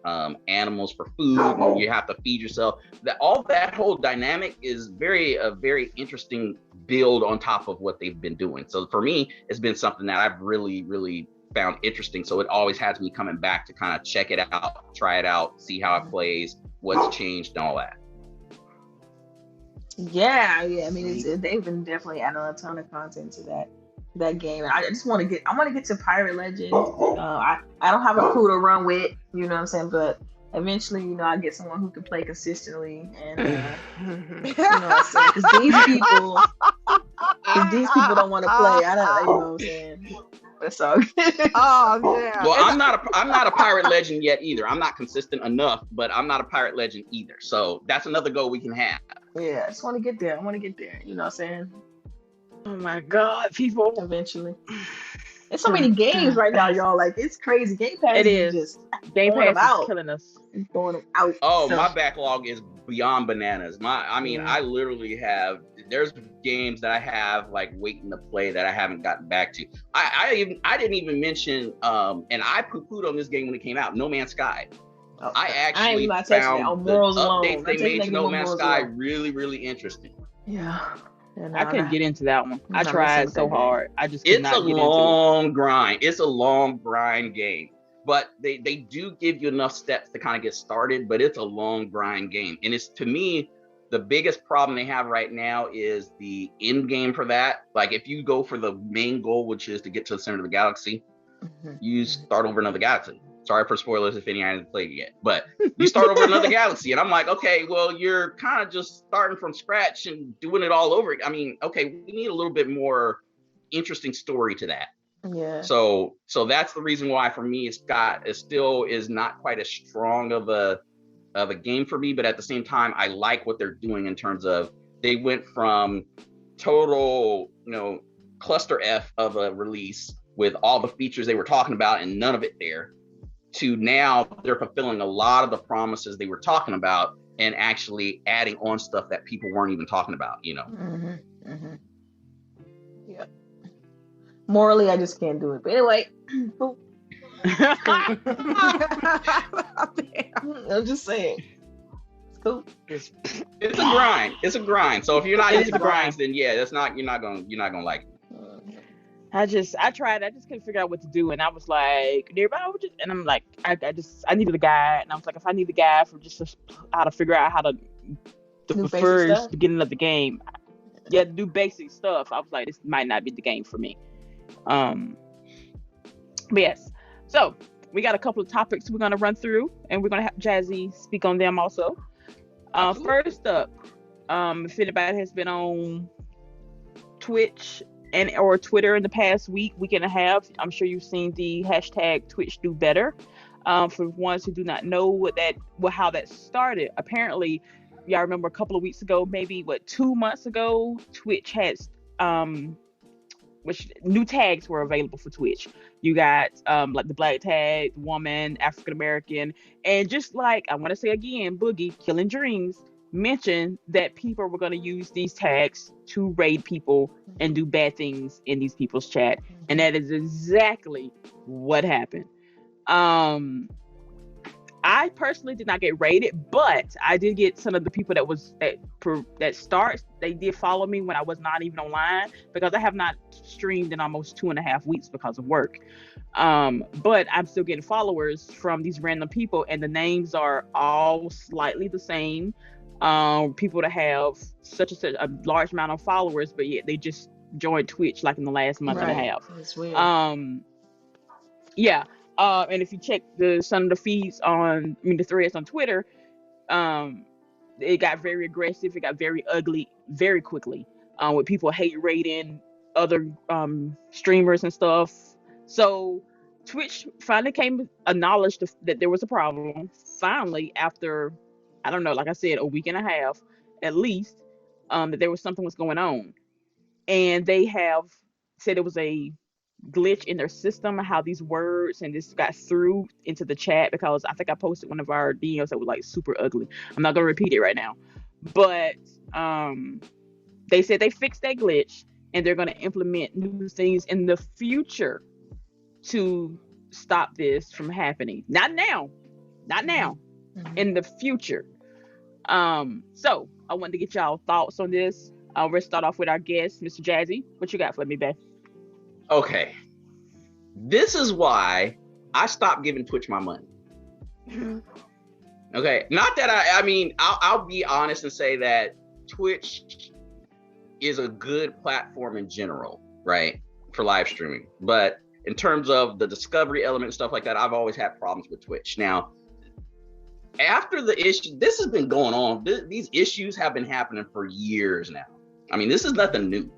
animals for food, and you have to feed yourself. That whole dynamic is a very interesting build on top of what they've been doing. So for me, it's been something that I've really, really found interesting. So it always has me coming back to kind of check it out, try it out, see how it plays, what's changed, and all that. Yeah. I mean, they've been definitely adding a ton of content to that game. I just want to get to Pirate Legend. I don't have a crew to run with, you know what I'm saying, but eventually, I get someone who can play consistently, and you know what I'm saying, because these people don't want to play. I don't, you know what I'm saying. That's all. Oh yeah. Well, I'm not a Pirate Legend yet either. I'm not consistent enough, but I'm not a Pirate Legend either. So that's another goal we can have. Yeah, I just want to get there. You know what I'm saying? Oh my God, people! Eventually, there's so many games right now, y'all. Like, it's crazy. Game Pass is just Game Pass is killing us. It's throwing them out. Oh, my backlog is beyond bananas. I literally have. There's games that I have like waiting to play that I haven't gotten back to. I didn't even mention, and I poo-pooed on this game when it came out. No Man's Sky. Oh, I actually found the updates they made to No Man's Sky really, really interesting. Yeah. I couldn't get into that one. I tried so hard. I just could not get into it. It's a long grind. It's a long grind game. But they do give you enough steps to kind of get started, but it's a long grind game. And it's, to me, the biggest problem they have right now is the end game for that. Like, if you go for the main goal, which is to get to the center of the galaxy, you start over another galaxy. Sorry for spoilers if any hasn't played it yet, but you start over another galaxy, and I'm like, okay, well, you're kind of just starting from scratch and doing it all over. I mean, okay, we need a little bit more interesting story to that. Yeah. So that's the reason why for me it still is not quite as strong of a game for me, but at the same time, I like what they're doing in terms of they went from total, cluster F of a release with all the features they were talking about and none of it there, to now they're fulfilling a lot of the promises they were talking about and actually adding on stuff that people weren't even talking about, Yeah. Morally, I just can't do it. But anyway, I'm just saying. It's cool. It's a grind. It's a grind. So if you're not into the grinds, then yeah, you're not gonna like it. I tried. I just couldn't figure out what to do, and I was like, and I'm like, I needed a guide, and I was like, if I need a guide for just how to figure out how to the first beginning of the game, to do basic stuff. I was like, this might not be the game for me. But yes, so we got a couple of topics we're gonna run through, and we're gonna have Jazzy speak on them also. First up, if anybody has been on Twitch or Twitter in the past week and a half, I'm sure you've seen the hashtag Twitchdobetter. For ones who do not know how that started, apparently, y'all remember a couple of weeks ago, maybe 2 months ago, Twitch had which new tags were available for Twitch. You got like the black tag, woman, African American, and just like I want to say again, Boogie, Killing Dreams mentioned that people were going to use these tags to raid people and do bad things in these people's chat, and that is exactly what happened. I personally did not get raided, but I did get some of the people that they did follow me when I was not even online, because I have not streamed in almost 2.5 weeks because of work. But I'm still getting followers from these random people, and the names are all slightly the same. People that have such a large amount of followers, but yet they just joined Twitch like in the last month and a half. That's weird. Yeah. And if you check some of the feeds the threads on Twitter, it got very aggressive. It got very ugly very quickly, with people hate rating other streamers and stuff. So Twitch finally acknowledged that there was a problem. Finally, after, I don't know, like I said, a week and a half at least, that there was something was going on. And they have said it was a glitch in their system, how these words and this got through into the chat, because I think I posted one of our DMs that was like super ugly. I'm not gonna repeat it right now, but they said they fixed that glitch and they're gonna implement new things in the future to stop this from happening. Not now, in the future. So I wanted to get y'all thoughts on this. We'll start off with our guest, Mr. Jazzy. What you got for me, babe? Okay, this is why I stopped giving Twitch my money. Okay, not that I'll be honest and say that Twitch is a good platform in general, right, for live streaming. But in terms of the discovery element and stuff like that, I've always had problems with Twitch. Now, after the issue, this has been going on. These issues have been happening for years now. I mean, this is nothing new.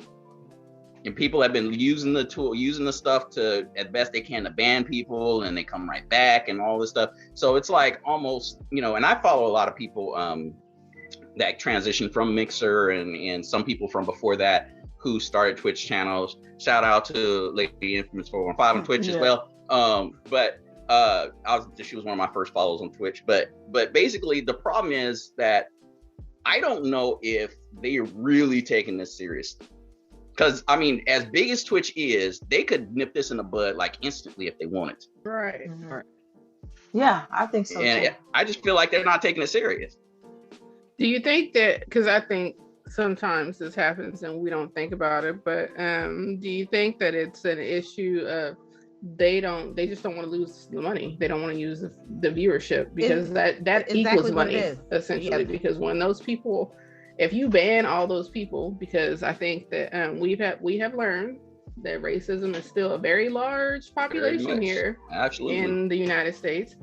And people have been using the stuff to, as best they can, to ban people, and they come right back and all this stuff. So it's like almost, and I follow a lot of people that transitioned from Mixer and some people from before that who started Twitch channels. Shout out to Lady Infamous 415 on Twitch as well. She was one of my first follows on Twitch. But basically the problem is that I don't know if they are really taking this seriously. Because, as big as Twitch is, they could nip this in the bud like instantly if they wanted to. Right. Mm-hmm. Yeah, I think so and too. I just feel like they're not taking it serious. Do you think that, because I think sometimes this happens and we don't think about it, but do you think that it's an issue of they just don't want to lose the money? They don't want to use the viewership, because that exactly equals money, essentially. Yeah. Because when those people, if you ban all those people, because I think that we have learned that racism is still a very large population here, absolutely, in the United States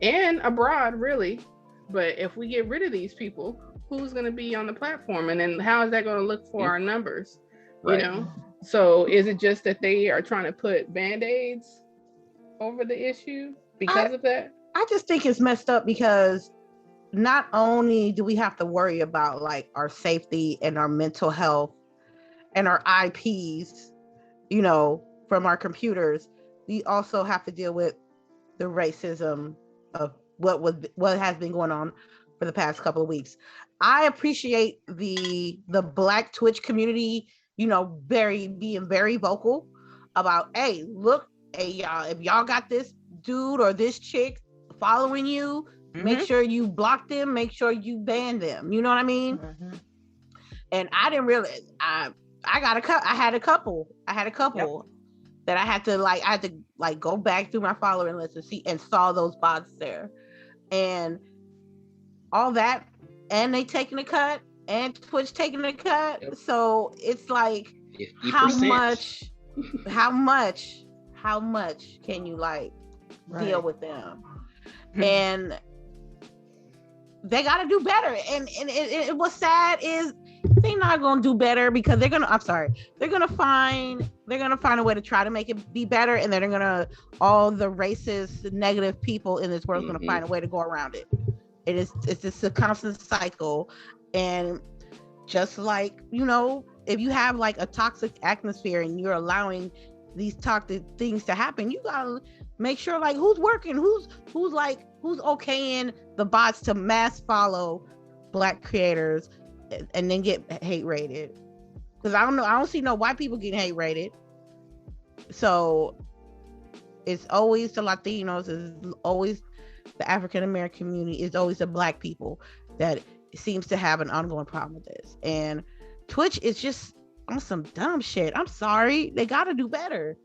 and abroad, really. But if we get rid of these people, who's going to be on the platform, and then how is that going to look for our numbers? Right. So is it just that they are trying to put band-aids over the issue because of that? I just think it's messed up, because not only do we have to worry about like our safety and our mental health and our IPs, from our computers, we also have to deal with the racism of what has been going on for the past couple of weeks. I appreciate the Black Twitch community, being very vocal about, hey, look, y'all, if y'all got this dude or this chick following you, make sure you block them, make sure you ban them. You know what I mean? Mm-hmm. And I didn't realize I had a couple that I had to go back through my following list and see, and saw those bots there and all that, and they taking a cut, and Twitch taking a cut. Yep. So it's like 50%. how much can you deal with them? And they got to do better. And what's sad is they're not going to do better, because they're going to find a way to try to make it be better. And then all the racist, negative people in this world are going to find a way to go around it. It's just a constant cycle. And just like, if you have like a toxic atmosphere and you're allowing these toxic things to happen, you gotta make sure like who's working, who's okaying the bots to mass follow Black creators and then get hate rated. Because I don't see no white people getting hate rated. So it's always the Latinos, it's always the African American community, it's always the Black people that seems to have an ongoing problem with this. And Twitch is just on some dumb shit. I'm sorry, they got to do better.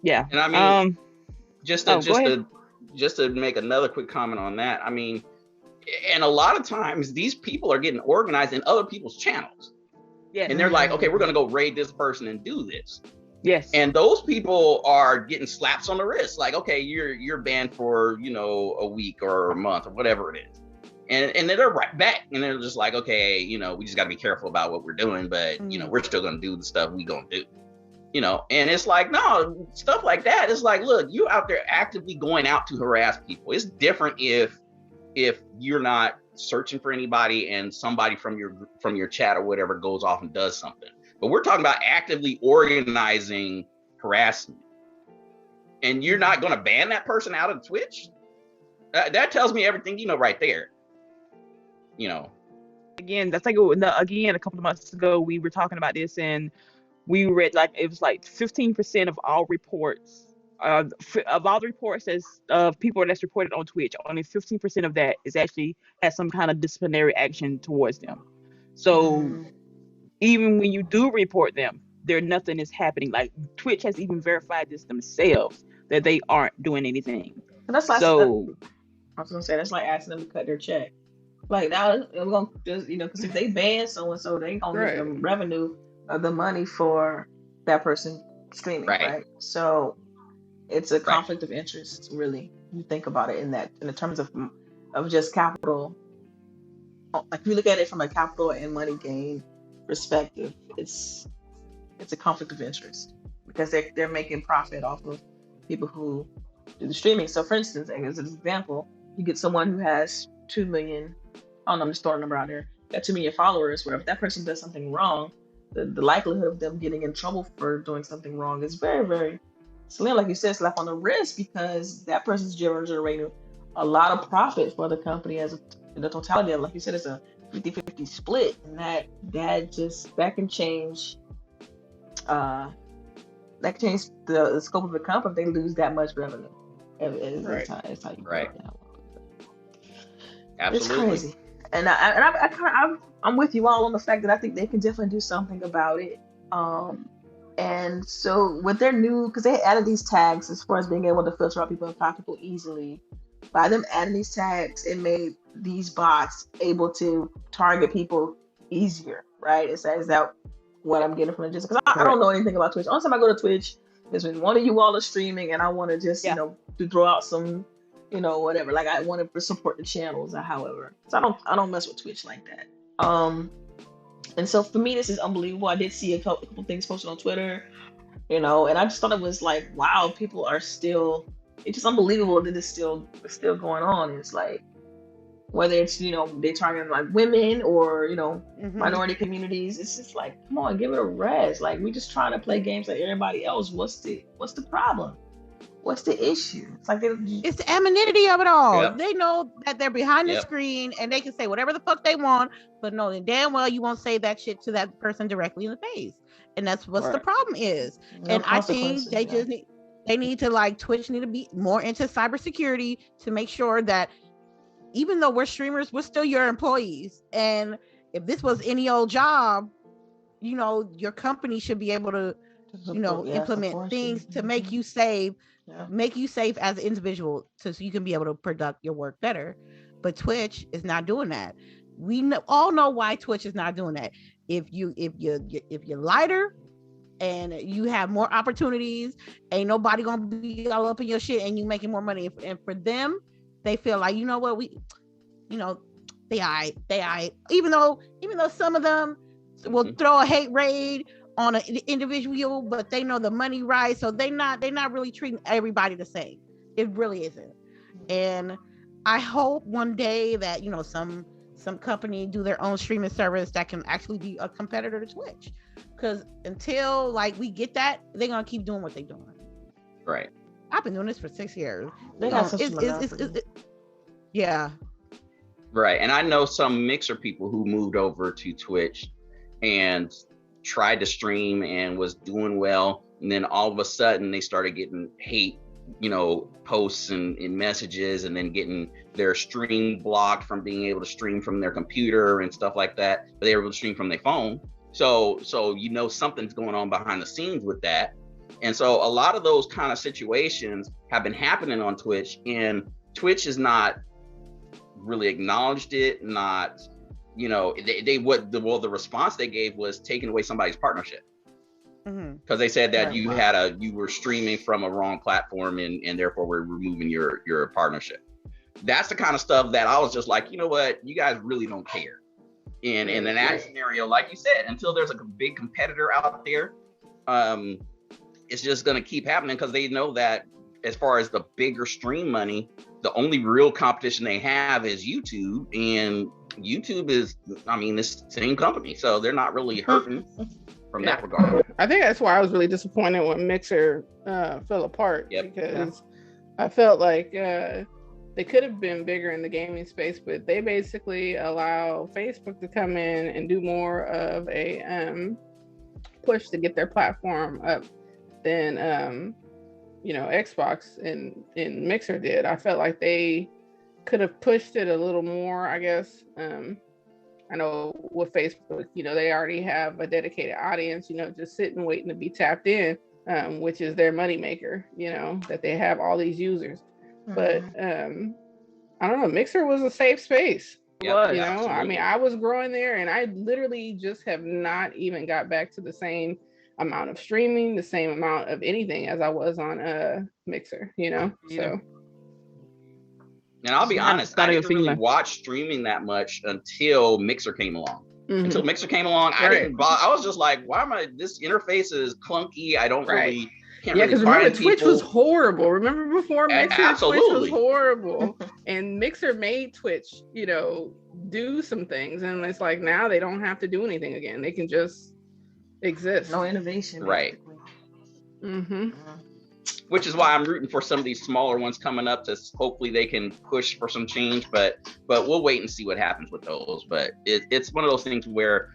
Yeah. And I mean, just to make another quick comment on that. I mean, and a lot of times these people are getting organized in other people's channels. Yes. And they're like, okay, we're gonna go raid this person and do this. Yes. And those people are getting slaps on the wrist, like, okay, you're banned for, you know, a week or a month or whatever it is. And then they're right back, and they're just like, okay, you know, we just got to be careful about what we're doing, but you know, we're still gonna do the stuff we gonna do, you know. And it's like, no, stuff like that. It's like, look, you're out there actively going out to harass people. It's different if you're not searching for anybody and somebody from your chat or whatever goes off and does something. But we're talking about actively organizing harassment, and you're not gonna ban that person out of Twitch. That tells me everything you know right there. You know, again, that's like again a couple of months ago we were talking about this, and we read like it was like 15% of all reports of all the reports of people that's reported on Twitch, only 15% of that is actually has some kind of disciplinary action towards them. So even when you do report them, nothing is happening. Like Twitch has even verified this themselves that they aren't doing anything. And that's like, so I was gonna say that's like asking them to cut their check. Like now we're gonna just, you know, because if they ban so and so, they ain't gonna get the revenue of the money for that person streaming, right? So it's a conflict of interest, really. You think about it in the terms of just capital. Like if you look at it from a capital and money gain perspective, it's a conflict of interest because they're making profit off of people who do the streaming. So for instance, as an example, you get someone who has 2 million. I'm just throwing a number out there. Got 2 million followers. Where if that person does something wrong, the likelihood of them getting in trouble for doing something wrong is very, very slim. Like you said, slap on the wrist, because that person's generating a lot of profit for the company in the totality of, like you said, it's a 50-50 split, and that can change. That can change the scope of the company if they lose that much revenue. It's how you break it down. Absolutely. It's crazy. And I'm with you all on the fact that I think they can definitely do something about it. And so with their new, because they added these tags as far as being able to filter out people and find people easily. By them adding these tags, it made these bots able to target people easier, right? Is that what I'm getting from it? Just because I don't know anything about Twitch. Only time I go to Twitch is when one of you all is streaming and I want to just, you know, to throw out some, you know, whatever. Like I want to support the channels or however. So I don't mess with Twitch like that. And so for me, this is unbelievable. I did see a couple things posted on Twitter, you know, and I just thought it was like, wow, people are still. It's just unbelievable that it's still going on. It's like, whether it's, you know, they targeting like women or, you know, minority communities, it's just like, come on, give it a rest. Like, we just trying to play games like everybody else. What's the problem? What's the issue? It's like it's the anonymity of it all. Yep. They know that they're behind the screen and they can say whatever the fuck they want, but no, damn well you won't say that shit to that person directly in the face. And that's what's the problem is. No, and I think they need to, like, Twitch need to be more into cybersecurity to make sure that even though we're streamers, we're still your employees. And if this was any old job, you know, your company should be able to, you know, implement things to make you safe, make you safe as an individual, so you can be able to conduct your work better. But Twitch is not doing that. We all know why Twitch is not doing that. If you're lighter and you have more opportunities, ain't nobody gonna be all up in your shit, and you making more money. And for them, they feel like, you know what, they even though some of them will throw a hate raid on an individual, but they know the money rise, so they're not really treating everybody the same. It really isn't. And I hope one day that, you know, some some company do their own streaming service that can actually be a competitor to Twitch. Because until like we get that, they're gonna keep doing what they're doing. Right. I've been doing this for 6 years. They got such a monopoly. Yeah. Right. And I know some Mixer people who moved over to Twitch and tried to stream and was doing well. And then all of a sudden they started getting hate, posts and messages, and then getting their stream blocked from being able to stream from their computer and stuff like that. But they were able to stream from their phone. So something's going on behind the scenes with that. And so a lot of those kind of situations have been happening on Twitch, and Twitch has not really acknowledged it. Not, the response they gave was taking away somebody's partnership, because they said that you were streaming from a wrong platform, and therefore we're removing your partnership. That's the kind of stuff that I was just like, you know what, you guys really don't care. And in that scenario, like you said, until there's a big competitor out there, it's just going to keep happening, because they know that as far as the bigger stream money, the only real competition they have is YouTube, and YouTube is, this same company, so they're not really hurting from that regard. I think that's why I was really disappointed when Mixer fell apart, because I felt like they could have been bigger in the gaming space, but they basically allow Facebook to come in and do more of a push to get their platform up than Xbox and Mixer did. I felt like they could have pushed it a little more, I guess. I know with Facebook, they already have a dedicated audience, just sitting waiting to be tapped in, which is their moneymaker, that they have all these users. But I don't know, Mixer was a safe space. I was growing there, and I literally just have not even got back to the same amount of streaming, the same amount of anything as I was on Mixer, so. And I'll be honest, I didn't really watch streaming that much until Mixer came along. Until Mixer came along, I was just like, why am I, this interface is clunky, I don't really, can't really because remember, Twitch was horrible. Remember before Mixer, absolutely. Twitch was horrible. And Mixer made Twitch, do some things. And it's like, now they don't have to do anything again. They can just exist. No innovation. Right. Which is why I'm rooting for some of these smaller ones coming up, to hopefully they can push for some change, but we'll wait and see what happens with those. But it's one of those things where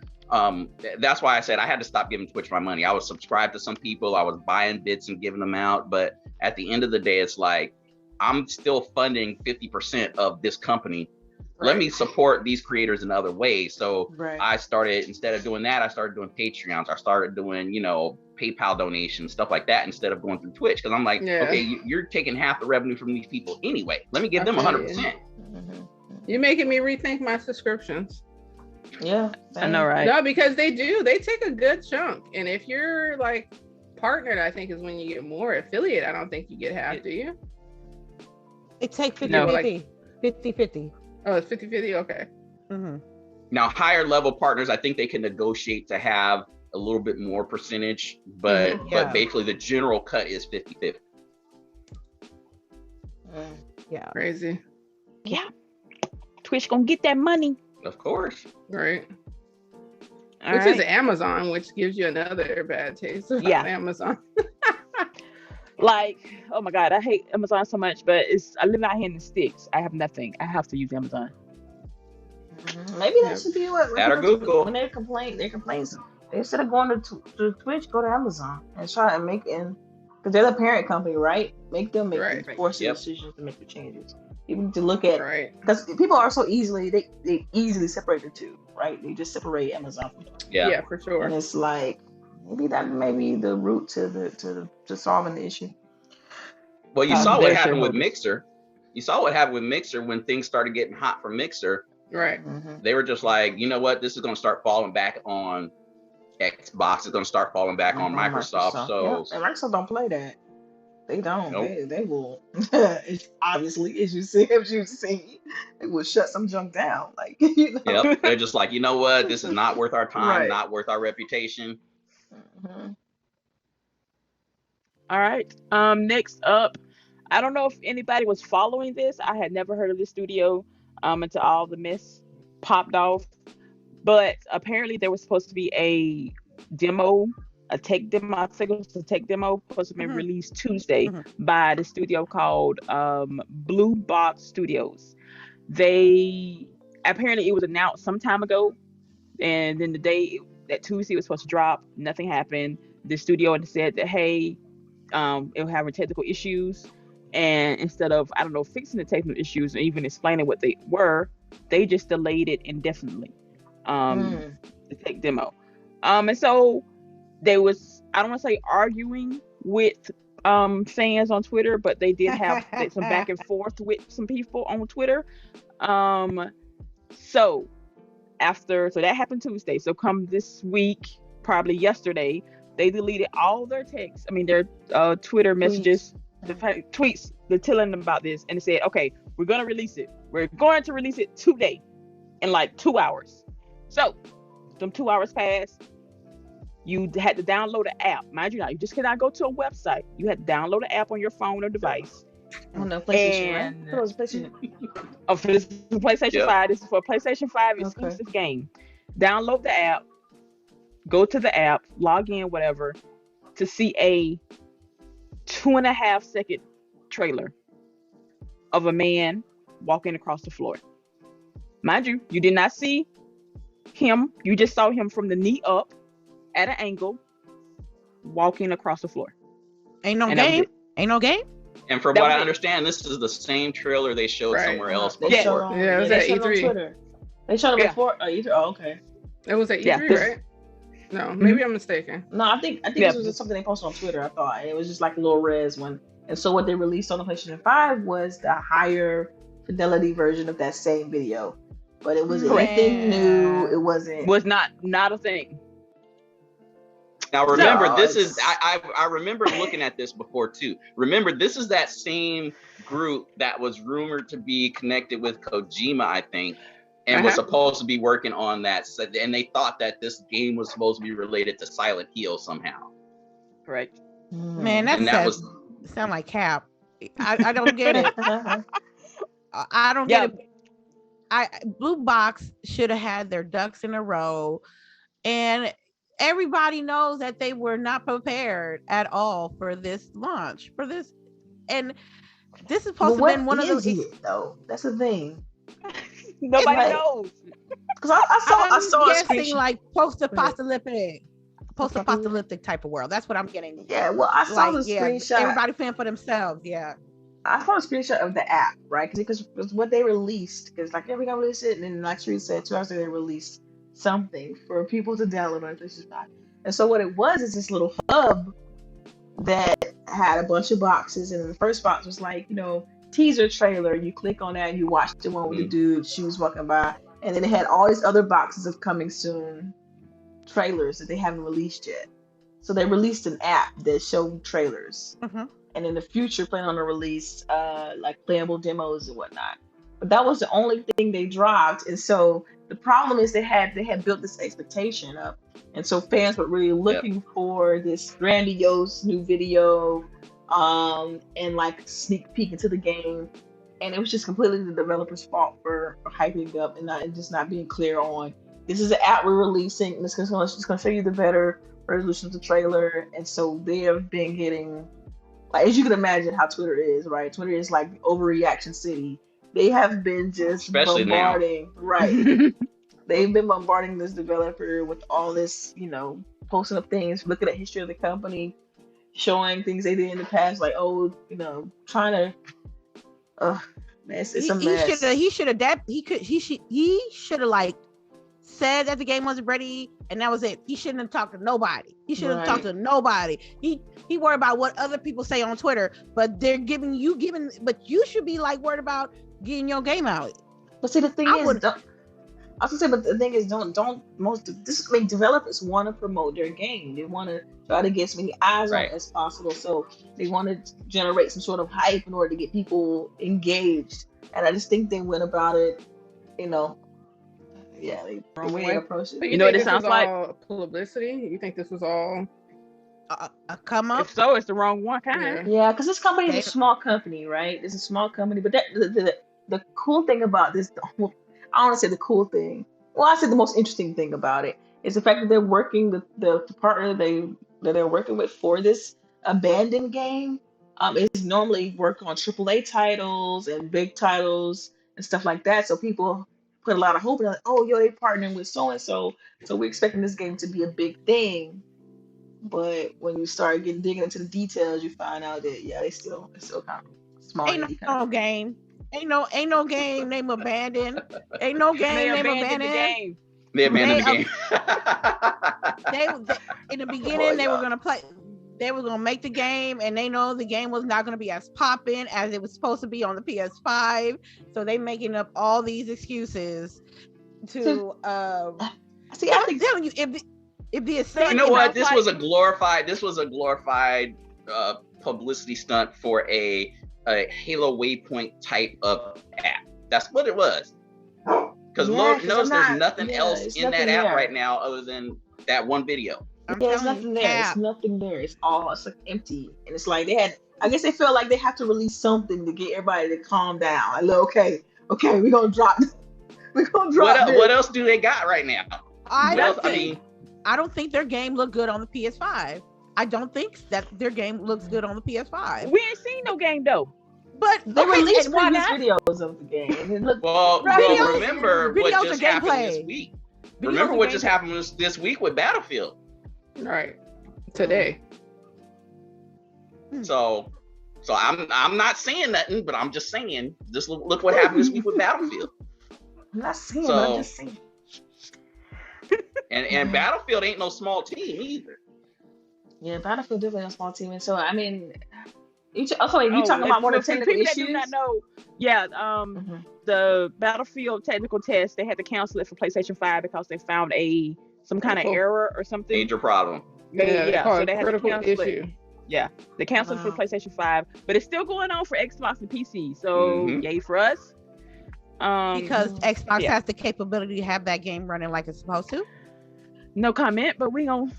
that's why I said I had to stop giving Twitch my money. I was subscribed to some people, I was buying bits and giving them out, but at the end of the day, it's like, I'm still funding 50% of this company. Let me support these creators in other ways. So I started, instead of doing that, I started doing Patreons. I started doing, PayPal donations, stuff like that, instead of going through Twitch. Because I'm like, okay, you're taking half the revenue from these people anyway. Let me give them 100%. You're making me rethink my subscriptions. Yeah, I know, right? No, because they take a good chunk. And if you're like partnered, I think is when you get more. Affiliate, I don't think you get half, do you? It takes 50-50. 50-50. Oh, it's 50-50? Okay. Now, higher level partners, I think they can negotiate to have a little bit more percentage, but basically the general cut is 50-50. Yeah. Crazy. Yeah. Twitch gonna get that money. Of course. Right. Which is Amazon, which gives you another bad taste of Amazon. Like, oh my God, I hate Amazon so much, but I live out here in the sticks. I have nothing. I have to use Amazon. Maybe that should be what Google. When they complain. Instead of going to Twitch, go to Amazon and try and because they're the parent company, right? Make them force the decisions to make the changes. People need to look at because people are so they easily separate the two, right? They just separate Amazon from them. Yeah, for sure. And it's like maybe that may be the route to solving the issue. Well, you saw what happened with Mixer. You saw what happened with Mixer when things started getting hot for Mixer. Right. They were just like, you know what? This is going to start falling back on Xbox. It's going to start falling back on Microsoft. So and Microsoft don't play that. They don't. Nope. They will. Obviously, as you see, they will shut some junk down. Like Yep. They're just like, you know what? This is not worth our time. Not worth our reputation. All right. Next up, I don't know if anybody was following this. I had never heard of this studio until all the mess popped off. But apparently there was supposed to be a demo, a tech demo. I think it was a tech demo supposed to be released Tuesday by the studio called Blue Box Studios. They apparently it was announced some time ago, and then the day that Tuesday was supposed to drop, nothing happened. The studio had said that hey, it was having technical issues, and instead of fixing the technical issues and even explaining what they were, they just delayed it indefinitely. The tech demo. And so they was, I don't want to say arguing with fans on Twitter, but they did have some back and forth with some people on Twitter. So that happened Tuesday. So come this week, probably yesterday, they deleted all their texts. I mean their Twitter messages, the tweets. They're telling them about this, and they said, "Okay, we're gonna release it. We're going to release it today, in like 2 hours." So, them 2 hours passed. You had to download an app. Mind you, now you just cannot go to a website. You had to download an app on your phone or device. On the PlayStation, right? It was PlayStation. Oh, for this is PlayStation 5. This is for a PlayStation 5 exclusive game. Download the app. Go to the app. Log in, whatever, to see a 2.5 second trailer of a man walking across the floor. Mind you, you did not see him. You just saw him from the knee up at an angle walking across the floor. Ain't no game. And from what I understand, this is the same trailer they showed somewhere else before. Yeah, it was at E3. They showed it before E3. Oh, okay. It was at E3, right? No, maybe I'm mistaken. No, I think this was just something they posted on Twitter. I thought, and it was just like a little res one. And so what they released on the PlayStation 5 was the higher fidelity version of that same video. But it was anything new. It was not a thing. Now remember, this is I remember looking at this before too. Remember, this is that same group that was rumored to be connected with Kojima, I think, and was supposed to be working on that. And they thought that this game was supposed to be related to Silent Hill somehow. Correct. Man, that sound like cap. I don't get it. I don't get it. Blue Box should have had their ducks in a row, and everybody knows that they were not prepared at all for this launch. And this is supposed to have been one of those. Though that's the thing. Nobody knows. Because I saw a screenshot like post-apocalyptic type of world. That's what I'm getting. Yeah, well, I saw the screenshot. Everybody fend for themselves. Yeah. I saw a screenshot of the app, right? Because what they released, because like every time we released it, and then like Sheree said, 2 hours later they released something for people to download on PlayStation 5. And so what it was is this little hub that had a bunch of boxes, and the first box was like, teaser trailer. You click on that and you watch the one with the dude, she was walking by, and then it had all these other boxes of coming soon trailers that they haven't released yet. So they released an app that showed trailers. And in the future plan on to release like playable demos and whatnot. But that was the only thing they dropped. And so the problem is they had built this expectation up. And so fans were really looking for this grandiose new video and like sneak peek into the game. And it was just completely the developer's fault for hyping it up and just not being clear on, this is an app we're releasing and it's going to show you the better resolution of the trailer. And so they have been getting, like, as you can imagine how Twitter is, right? Twitter is like overreaction city. They have been just especially bombarding, now. Right? They've been bombarding this developer with all this, posting up things, looking at history of the company, showing things they did in the past, like, trying to, it's a mess. He should have like said that the game wasn't ready, and that was it. He shouldn't have talked to nobody. He shouldn't have talked to nobody. He worried about what other people say on Twitter, but but you should be like worried about getting your game out. But see, the thing developers want to promote their game. They want to try to get as many eyes on it as possible. So they want to generate some sort of hype in order to get people engaged. And I just think they went about it, the wrong way to approach it. But you know what it sounds like? All publicity? You think this was all a come up? If so, it's the wrong one kind. Yeah, because this company is a small company, right? It's a small company, but the cool thing about this, I want to say the cool thing. Well, I said the most interesting thing about it is the fact that they're working the partner that they're working with for this abandoned game is normally work on AAA titles and big titles and stuff like that. So people put a lot of hope in, like, oh, yo, they partnering with so and so, so we're expecting this game to be a big thing. But when you start digging into the details, you find out that yeah, it's still kind of small Ain't indie kind no of thing. game. Ain't no game named Abandoned. Ain't no game They named abandoned the Abandoned. game. They abandoned the They- game. They in the beginning they were gonna play. They were gonna make the game, and they know the game was not gonna be as popping as it was supposed to be on the PS5. So they making up all these excuses to. See, I I'm think telling you, if the aesthetic, You know what? This like- was a glorified publicity stunt for a Halo Waypoint type of app. That's what it was. Because Yeah, 'cause notice I'm not- there's nothing yeah, else it's in that nothing app there. right now other than that one video. I'm there's telling nothing you, there. It's Cap, nothing there. It's like empty, and it's like they had. I guess they feel like they have to release something to get everybody to calm down. Like, okay, we're gonna drop. We're gonna drop. What else do they got right now? I What else? don't I think. mean, I don't think their game looked good on the PS5. I don't think that their game looks good on the PS5. We ain't seen no game though. But They okay, released and why previous not? videos of the game, and it looked. well, Videos- remember videos what are just happened this gameplay. week. Videos Remember are what just gameplay. happened this week with Battlefield. Right. Today. So I'm not saying nothing, but I'm just saying. Just look what happened this week with Battlefield. I'm not saying, but So- I'm just saying. And Battlefield ain't no small team either. Yeah, Battlefield definitely a small team, and so I mean, you talking and about more for the technical people issues? that do not know, yeah, Mhm. the Battlefield technical test, they had to cancel it for PlayStation 5 because they found some kind of Critical. error or something. Major problem. They call so it they had to critical cancel it. issue. Yeah, they canceled it for Wow. PlayStation 5, but it's still going on for Xbox and PC. So Mhm. yay for us. Because Xbox yeah. has the capability to have that game running like it's supposed to. No comment, but we gonna,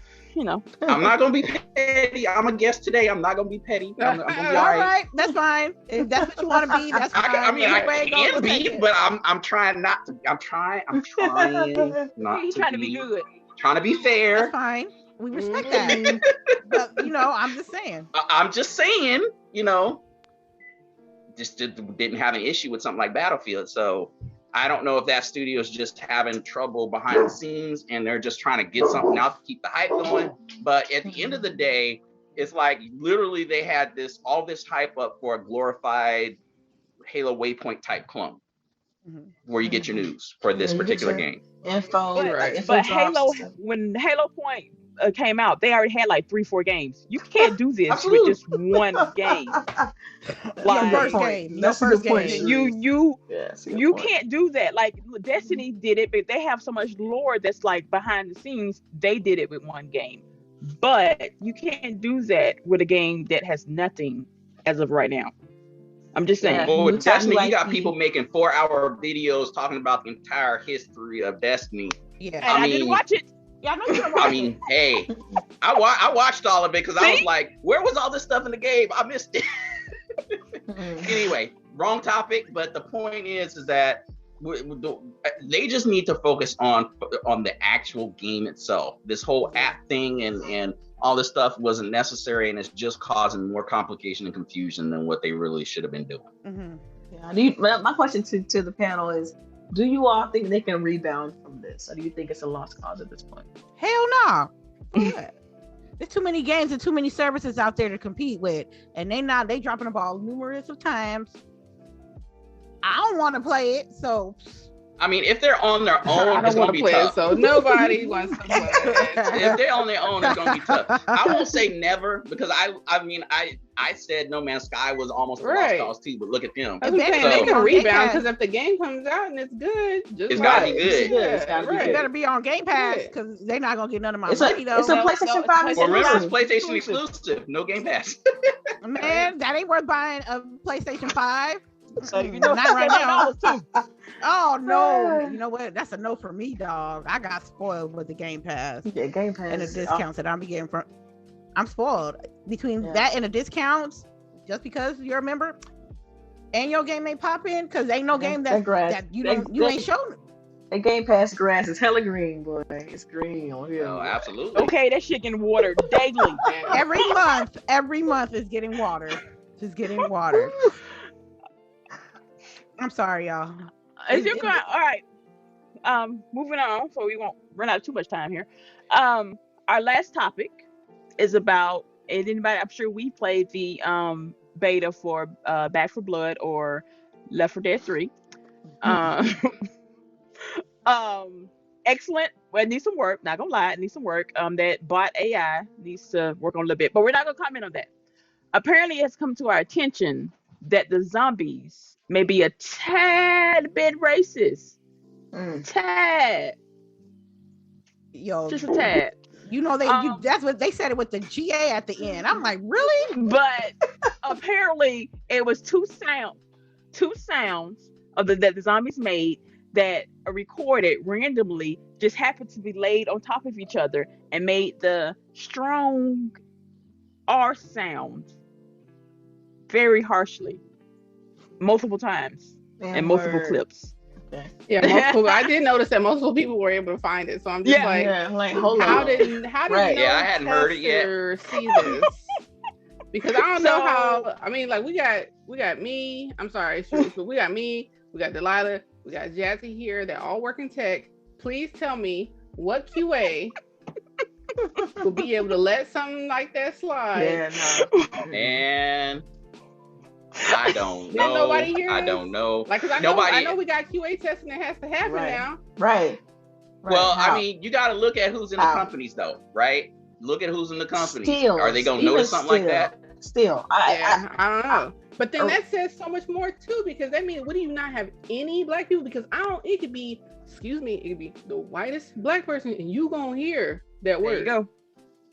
I'm not gonna be petty. I'm a guest today. I'm not gonna be petty. I'm gonna be All all right. right, that's fine. If that's what you want to be, that's fine. I mean, I Anyway, go can with be, it. but I'm trying not to. I'm trying not he's to trying to be good. Trying to be That's fair. fine. We respect Mhm. that. But I'm just saying. I'm just saying, just didn't have an issue with something like Battlefield. So I don't know if that studio's just having trouble behind the scenes and they're just trying to get something out to keep the hype going. But at the end of the day, it's like literally they had all this hype up for a glorified Halo Waypoint type clone where you get your news for this Yeah, you get particular your- game. Info, But, like info but drops Halo, and stuff. when Halo Point came out, they already had like 3-4 games. You can't do this Absolutely. with just one game. That's Like- a good First point. game. Your That's a first good point, game. Sharice. You Yeah, that's a good you point. can't do that. Like Destiny did it, but they have so much lore that's like behind the scenes. They did it with one game, but you can't do that with a game that has nothing as of right now. I'm just saying. Yeah. Well, with New time, Destiny, new you got IP. people making 4-hour videos talking about the entire history of Destiny. Yeah. And I didn't mean- watch it. Yeah, I know you don't watch I mean, hey, I watched all of it because I was See? like, where was all this stuff in the game? I missed it. Mhm. Anyway, wrong topic, but the point is that they just need to focus on the actual game itself. This whole app thing and all this stuff wasn't necessary, and it's just causing more complication and confusion than what they really should have been doing. Mhm. Yeah. My question to the panel is: do you all think they can rebound from this, or do you think it's a lost cause at this point? Hell no. What? There's too many games and too many services out there to compete with, and they dropping the ball numerous of times. I don't want to play it, so I mean, if they're on their I own, don't it's want gonna to be play it, tough. so nobody wants to play it. If they're on their own, it's gonna be tough. I won't say never because I said No Man's Sky was almost a Right. lost cause too, but look at them. That's what I'm saying. So- They can On Game rebound Pass. because if the game comes out and it's good, just It's buy gotta it. be good. It's gotta be right. you good. better be on Game Pass Yeah. because they're not gonna get none of my It's a money though. PlayStation 5 it's Well, remember, it's exclusive. PlayStation exclusive, no Game Pass. Man, that ain't worth buying a PlayStation 5. So you know, Not right now. $7 too. Oh no, you know what? That's a no for me, dog. I got spoiled with the Game Pass Yeah, Game Pass. and the discounts that I'm getting from. I'm spoiled between Yeah. that and the discounts. Just because you're a member, And your game ain't popping because ain't no game that grass. that you ain't shown. That Game Pass grass is hella green, boy. It's green on here. Oh, boy. absolutely. Okay, that shit getting watered daily. Every month is getting watered. Just getting watered. I'm sorry, y'all. Is your all right? Moving on, so we won't run out of too much time here. Our last topic is about anybody. I'm sure we played the beta for Back 4 Blood or Left 4 Dead 3. Excellent. Well, it needs some work. Not gonna lie, it needs some work. That bot AI needs to work on a little bit, but we're not gonna comment on that. Apparently, it has come to our attention that the zombies may be a tad bit racist. Tad. Yo, just a tad. You know that's what they said it with the GA at the end. I'm like, really? But apparently, it was two sounds of that the zombies made that are recorded randomly, just happened to be laid on top of each other and made the strong R sound very harshly, multiple times and multiple clips. Okay. Yeah, multiple. I did notice that multiple people were able to find it, so I'm just hold on. How did right. no I hadn't heard it yet. See this? Because I don't know how. I mean, like we got me. I'm sorry, but we got me. We got Delilah. We got Jazzy here. They're all working tech. Please tell me what QA will be able to let something like that slide. Yeah, no. And I don't know. Nobody here. I don't know. Like, cause I know we got QA testing that has to happen now. Right. Well, I mean, you got to look at who's in the companies, though, right? Look at who's in the companies. Are they gonna notice something like that? Still, I don't know. But then that says so much more too, because that means, what do you not have any black people? Because it could be, it could be the whitest black person, and you gonna hear that word. There you go.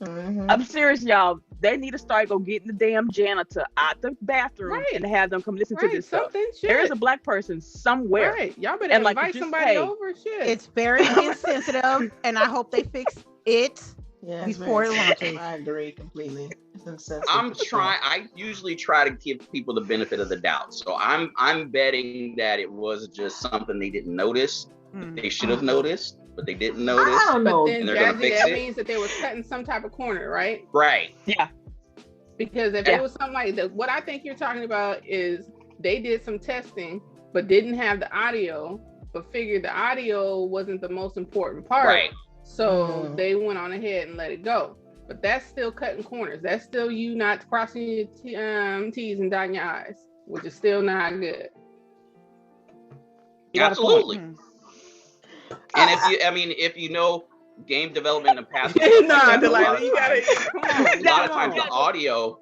Mm-hmm. I'm serious, y'all. They need to start getting the damn janitor out the bathroom and have them come listen to this stuff. There is a black person somewhere. Right. Y'all better invite somebody over. Shit. It's very insensitive, and I hope they fix it before it launches. I agree completely. I usually try to give people the benefit of the doubt. So I'm betting that it was just something they didn't notice. They should have noticed, but they didn't notice. I don't know. But then that means that they was cutting some type of corner, right? Right. Yeah. Because if it was something like that, what I think you're talking about is they did some testing, but didn't have the audio, but figured the audio wasn't the most important part. Right. So they went on ahead and let it go. But that's still cutting corners. That's still you not crossing your T's and dotting your I's, which is still not good. Absolutely. And if you know game development in the past, a lot of times the audio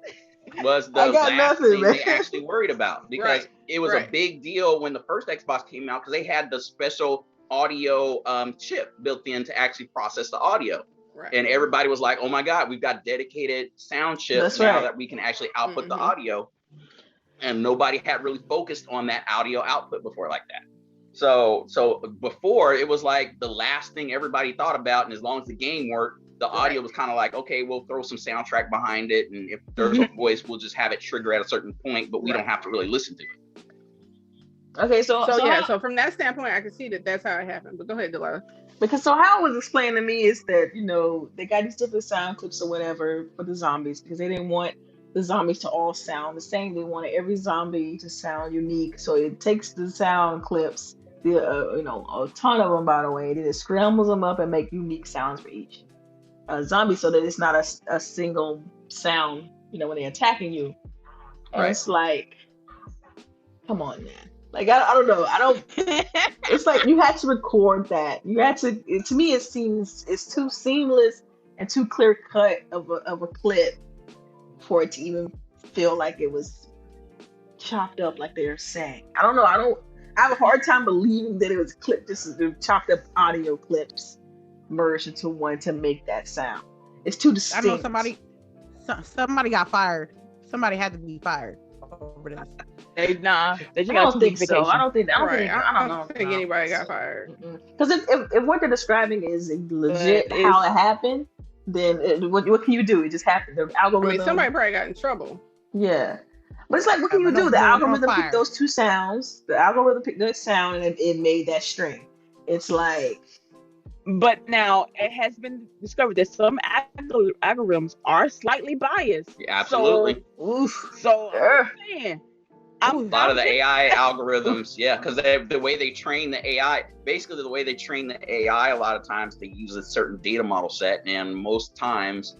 was the last thing they actually worried about, because it was a big deal when the first Xbox came out, because they had the special audio chip built in to actually process the audio. Right. And everybody was like, oh my God, we've got dedicated sound chips now that we can actually output the audio. And nobody had really focused on that audio output before like that. So before, it was like the last thing everybody thought about. And as long as the game worked, the audio was kind of like, okay, we'll throw some soundtrack behind it. And if there's a voice, we'll just have it trigger at a certain point, but we don't have to really listen to it. Okay, so from that standpoint, I can see that that's how it happened. But go ahead, Delilah. Because how it was explained to me is that, they got these different sound clips or whatever for the zombies, because they didn't want the zombies to all sound the same. They wanted every zombie to sound unique. So it takes the sound clips, a ton of them, by the way, then it scrambles them up and make unique sounds for each zombie, so that it's not a single sound, when they're attacking you. And it's like, come on, man. Like, I don't know. It's like you had to record that. You had to. To me, it seems it's too seamless and too clear cut of a clip for it to even feel like it was chopped up, like they're saying. I don't know. I have a hard time believing that it was clipped. This is the chopped up audio clips merged into one to make that sound. It's too distinct. I know somebody got fired. Somebody had to be fired over this. They just got don't think so. I don't think anybody got fired. Because if what they're describing is legit how it happened, then what can you do? It just happened. The algorithm. Somebody probably got in trouble. Yeah, But it's like, what can you But do? don't The do it on algorithm fire. picked those two sounds. The algorithm picked that sound, and it made that string. It's like, But now it has been discovered that some algorithms are slightly biased. Yeah, absolutely. oof. So I'm just saying. A lot of the AI algorithms, yeah, because the way they train the AI, basically the way they train the AI, a lot of times they use a certain data model set, and most times,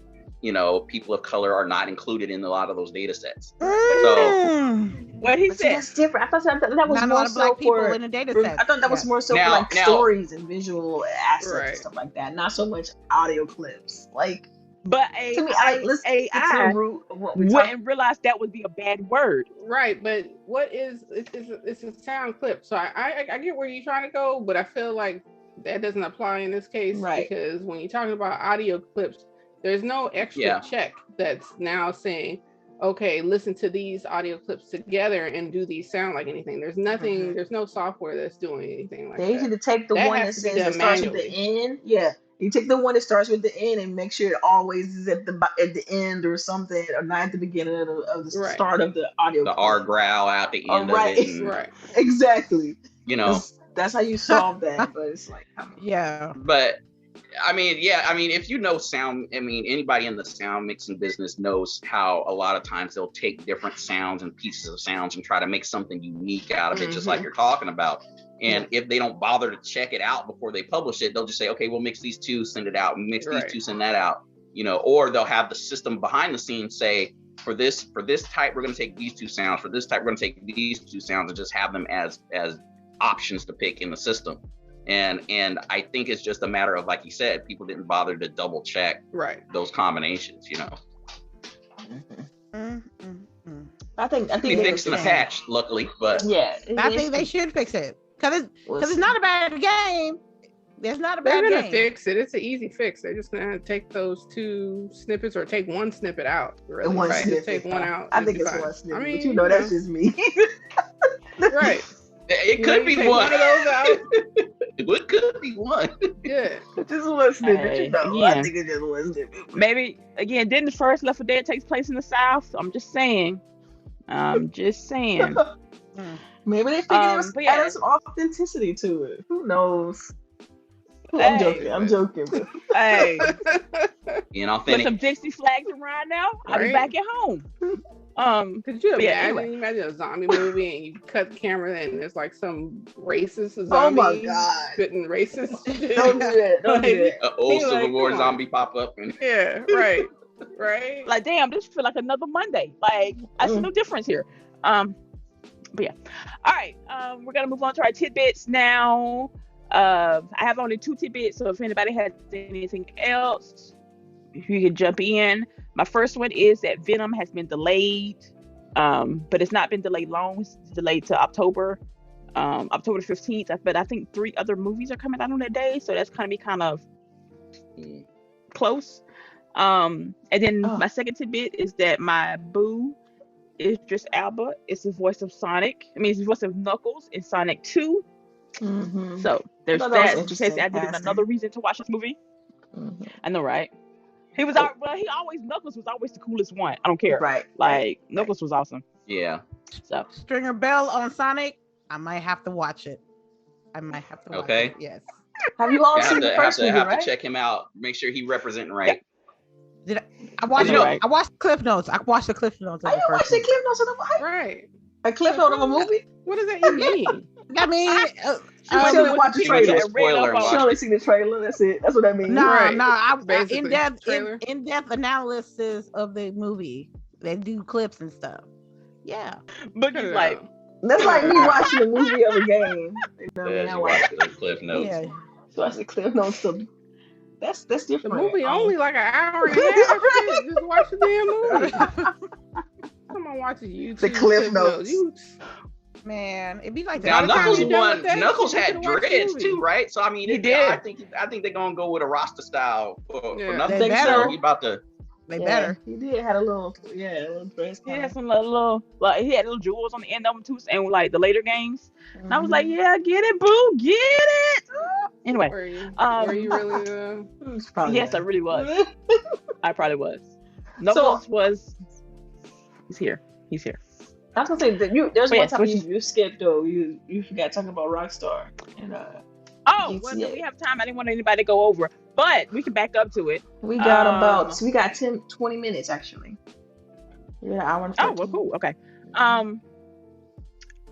people of color are not included in a lot of those data sets. So what he said, that's different. I thought that was Not a more lot of so black people for in the data set. I thought that was more so for Now- like now- stories and visual assets Right. and stuff like that, not so much audio clips. Like, but to me, let's get to the AI root of what we're talking. wouldn't realize that would be a bad word. Right, but what is it's a sound clip. So I get where you're trying to go, but I feel like that doesn't apply in this case, Right. because when you're talking about audio clips, there's no extra check that's now saying, okay, listen to these audio clips together and do these sound like anything. There's nothing, there's no software that's doing anything like They that. need to take the That one has that to be says it done starts with the manually. N. Yeah, you take the one that starts with the N and make sure it always is at the end or something, or not at the beginning of the Right. start of the audio. the clip. R growl at the end right. of it, and, Right. Exactly. 'cause, That's how you solve that. But it's like, Yeah. But I mean, if you know sound, anybody in the sound mixing business knows how a lot of times they'll take different sounds and pieces of sounds and try to make something unique out of it, just like you're talking about. And if they don't bother to check it out before they publish it, they'll just say, okay, we'll mix these two, send it out, mix these two, send that out, or they'll have the system behind the scenes say, for this type, we're going to take these two sounds, for this type, we're going to take these two sounds, and just have them as options to pick in the system. And I think it's just a matter of, like you said, people didn't bother to double check those combinations, I think they fixed in the patch, luckily, but I think they should fix it because it's not a bad game. There's not a bad They're game. gonna fix it. It's an easy fix. They're just gonna take those two snippets or take one snippet out. Really, One right? snippet. Just take one out. I think it's fine. one snippet. I mean, but that's just me. right. It could be take one. one of those out. It could be one. Yeah. Just one snippet. I think it's just one snippet. Maybe again, didn't the first Left 4 Dead takes place in the South? I'm just saying. Maybe they figured it was adding some authenticity to it. Who knows? I'm joking. But... Hey, inauthentic. put some Dixie flags around now. I'll be back at home. Could you imagine? Anyway. Imagine a zombie movie and you cut the camera and there's like some racist zombie. Oh my god! Spitting racist shit. Don't do that. Don't do that. Old Civil War zombie pop up and yeah, right. Right. Like, damn, this feel like another Monday. Like, I see no difference here. But yeah. All right. We're gonna move on to our tidbits now. I have only 2 tidbits, so if anybody has anything else, you can jump in. My first one is that Venom has been delayed, but it's not been delayed long. It's delayed to October 15th. But I think 3 other movies are coming out on that day, so that's kind of close. And then my second tidbit is that my boo, Idris Elba, is the voice of Sonic. It's the voice of Knuckles in Sonic 2. Mm-hmm. So there's that. In case I did another reason to watch this movie. Mm-hmm. I know, right? He was Knuckles was always the coolest one. I don't care. Right. Like Knuckles was awesome. Yeah. So Stringer Bell on Sonic. I might have to watch it. Watch it. Yes. Have you all seen the first movie, right? To check him out. Make sure he representing right. Yeah. I watched the Cliff Notes. I watched the Cliff Notes. I didn't watch the Cliff Notes of the right. A Cliff Note of a movie? What does that even mean? I mean, she only watched the trailer. She only seen the trailer. That's it. That's what I mean. No, Basically, in-depth analysis of the movie. They do clips and stuff. Yeah. But it's like that's like me watching a movie of a game. I watched the Cliff Notes. Yeah. So I said Cliff Notes. So that's different. The movie only like an hour and a half. Just watch the damn movie. Come on, watch YouTube. The Cliff Notes. Man, it'd be like now that. Knuckles had dreads too, right? So I mean, he did. I think they're gonna go with a Rasta style for nothing. They better. So he about to. They better. He did had a little dress. He had some little he had little jewels on the end of them too, and like the later games. Mm-hmm. And I was like, yeah, get it, boo, get it. Anyway, were you really? Yes, I really was. I probably was. Knuckles was. He's here. I was gonna say that there's But one yes, time what you skipped though. You forgot talking about Rockstar and Oh, well, do GTA. we have time? I didn't want anybody to go over, but we can back up to it. We got 20 minutes actually. We got an hour and Oh, 13. well, cool. Okay.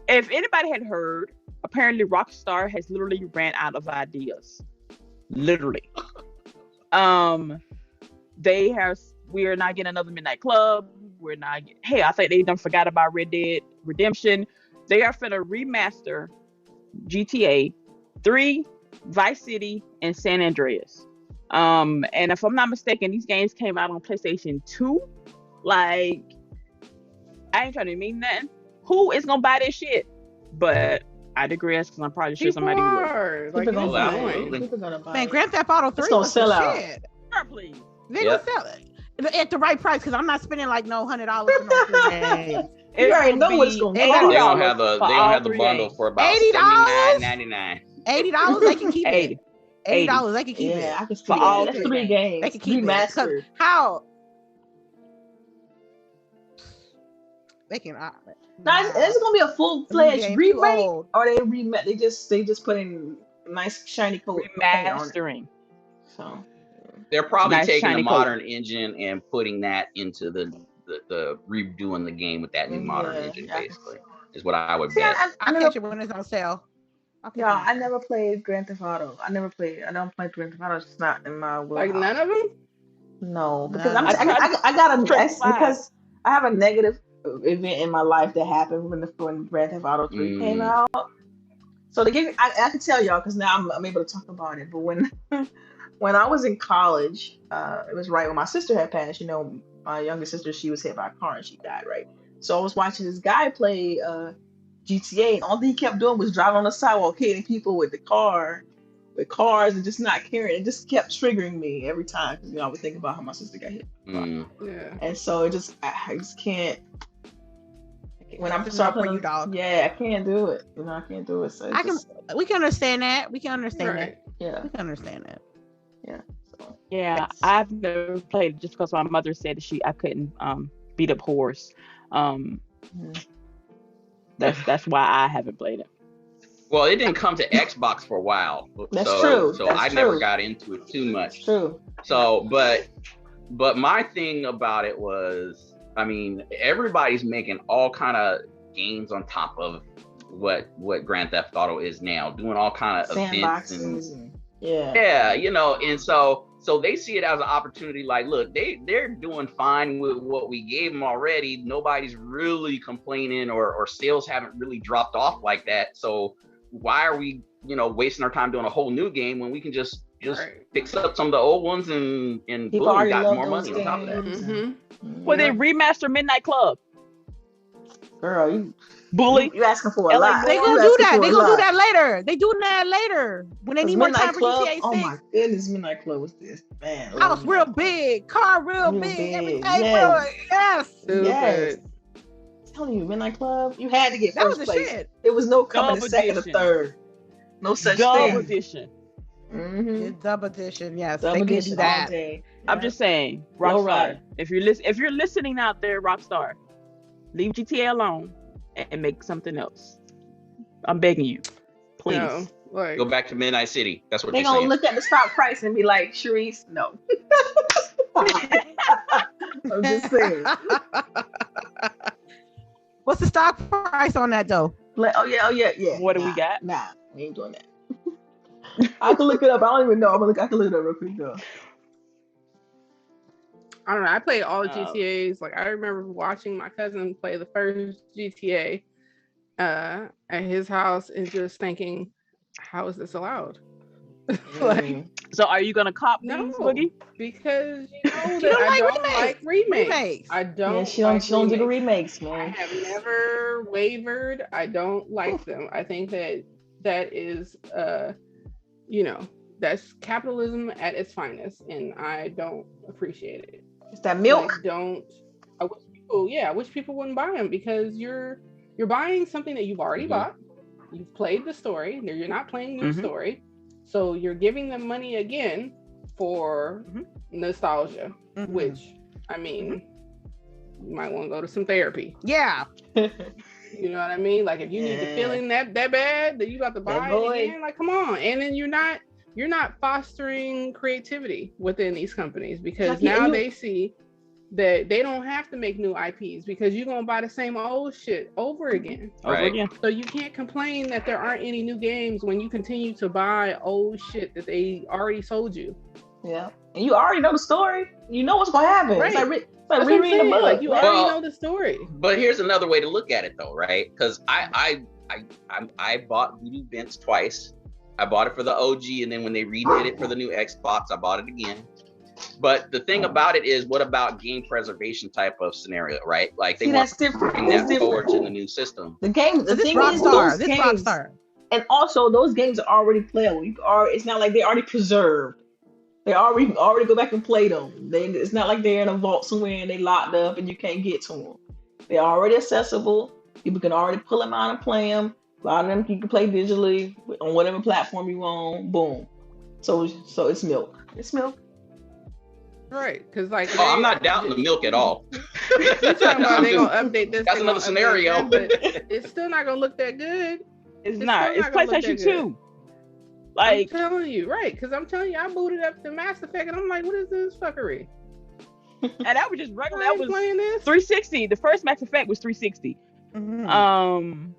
If anybody had heard, apparently Rockstar has literally ran out of ideas. Literally. We are not getting another Midnight Club. Hey, I think they done forgot about Red Dead Redemption. They are finna remaster GTA 3, Vice City, and San Andreas. And if I'm not mistaken, these games came out on PlayStation 2. Like, I ain't trying to mean nothing. Who is gonna buy this shit? But I digress because I'm probably sure somebody would. Like, People gonna buy annoying. it. People gonna buy Man, it. Grand Theft Auto 3 It's gonna was sell the out. shit. Sure, please. They Yep. gonna sell it at the right price because I'm not spending like no $100 for no free game. You already know what it's gonna They cost. They gonna don't have the bundle for about $80? $79.99. $80, they can keep it. $80. $80, they can keep it. Yeah, I can see For that. all That's three 3 games. They can keep it. 'Cause remastered. how they can? It's gonna be a full-fledged Game too remake, old. or they remake. They just put in nice shiny coat paint on it. Remastering. So They're probably Nice taking the shiny coat. modern engine and putting that into the redoing the game with that new modern Yeah, engine, yeah. basically, is what I would see, bet. I'll never, catch it when it's on sale. I never played Grand Theft Auto. I don't play Grand Theft Auto. It's just not in my wheelhouse. Like none of them. No, because None. I got a Triple five. because I have a negative event in my life that happened when Grand Theft Auto 3 came out. So to give I can tell y'all because now I'm able to talk about it. But when I was in college, it was right when my sister had passed. You know, my younger sister, she was hit by a car and she died. Right. So I was watching this guy play GTA, and all he kept doing was driving on the sidewalk, hitting people with cars, and just not caring. It just kept triggering me every time because I would think about how my sister got hit. Yeah. And so I just can't. When I'm It's not for starting, you, dog. yeah, I can't do it. I can't do it. So We can understand that. We can understand Right. that. yeah, We can understand that. yeah. So Yeah, I've never played just because my mother said I couldn't beat up whores. That's why I haven't played it. Well, it didn't come to Xbox for a while. That's so, true. So That's I true. never got into it too much. It's true. So, but my thing about it was, I mean, everybody's making all kind of games on top of what Grand Theft Auto is now, doing all kind of events and yeah, you know, and so they see it as an opportunity. Like, look, they're doing fine with what we gave them already. Nobody's really complaining, or sales haven't really dropped off like that. So why are we, wasting our time doing a whole new game when we can just fix up some of the old ones and People boom, already got love more those money on top of that. Mm-hmm. Well, they remaster Midnight Club. Girl, you asking for a lot. They gonna do that. They gonna do that later. They doing that later when they need more time for Club, GTA 6. Oh my goodness, Midnight Club was this man. House real big, car real big, everything yes. real Yes. I'm telling you, Midnight Club, you had to get first place. Shit. There was no coming Double second edition. or third. No such Double thing. edition. Mm-hmm. Double edition, yes. Double they can edition do that. all day. I'm just saying, Rockstar. If you're listening out there, Rockstar, leave GTA alone and make something else. I'm begging you, please. No, like, Go back to Midnight City. That's what They're they're gonna saying. look at the stock price and be like, Charisse, no. I'm just saying. What's the stock price on that though? Like, oh yeah. What do we got? Nah, we ain't doing that. I can look it up. I don't even know. I can look it up real quick though. I don't know. I played all the GTAs. Like, I remember watching my cousin play the first GTA at his house and just thinking, how is this allowed? So are you gonna cop these, Boogie? Because I don't don't like like remakes. I don't. Yeah, she don't do the remakes, man. I have never wavered. I don't like them. I think that is that's capitalism at its finest, and I don't appreciate it. It's that milk. I wish people wouldn't buy them, because you're buying something that you've already bought. You've played the story. You're not playing new story. So you're giving them money again for nostalgia, which, I mean, you might want to go to some therapy. Yeah. You know what I mean? Like if you need the feeling that bad that you about to buy it again, like come on. And then you're not fostering creativity within these companies, because now they see that they don't have to make new IPs, because you're gonna buy the same old shit over again. So you can't complain that there aren't any new games when you continue to buy old shit that they already sold you. Yeah, and you already know the story. You know what's gonna happen. Right. It's like rereading the book. Like you already know the story. But here's another way to look at it, though, right? Because I bought Voodoo Vince twice. I bought it for the OG, and then when they redid it for the new Xbox, I bought it again. But the thing about it is, what about game preservation type of scenario, right? Like they want to bring that forward to the new system. The thing is, Rockstar. And also, those games are already playable. It's not like they're already preserved. They already go back and play them. It's not like they're in a vault somewhere and they locked up and you can't get to them. They're already accessible. People can already pull them out and play them. A lot of them you can play digitally on whatever platform you want. Boom. So it's milk. It's milk. Right, because like I'm not doubting the milk at all. You're talking about they're gonna update this. That's another scenario. But it's still not gonna look that good. It's not. It's PlayStation 2. Like I'm telling you, right? Because I'm telling you, I booted up the Mass Effect, and I'm like, what is this fuckery? And that was just regular. That was playing this 360. The first Mass Effect was 360. Mm-hmm.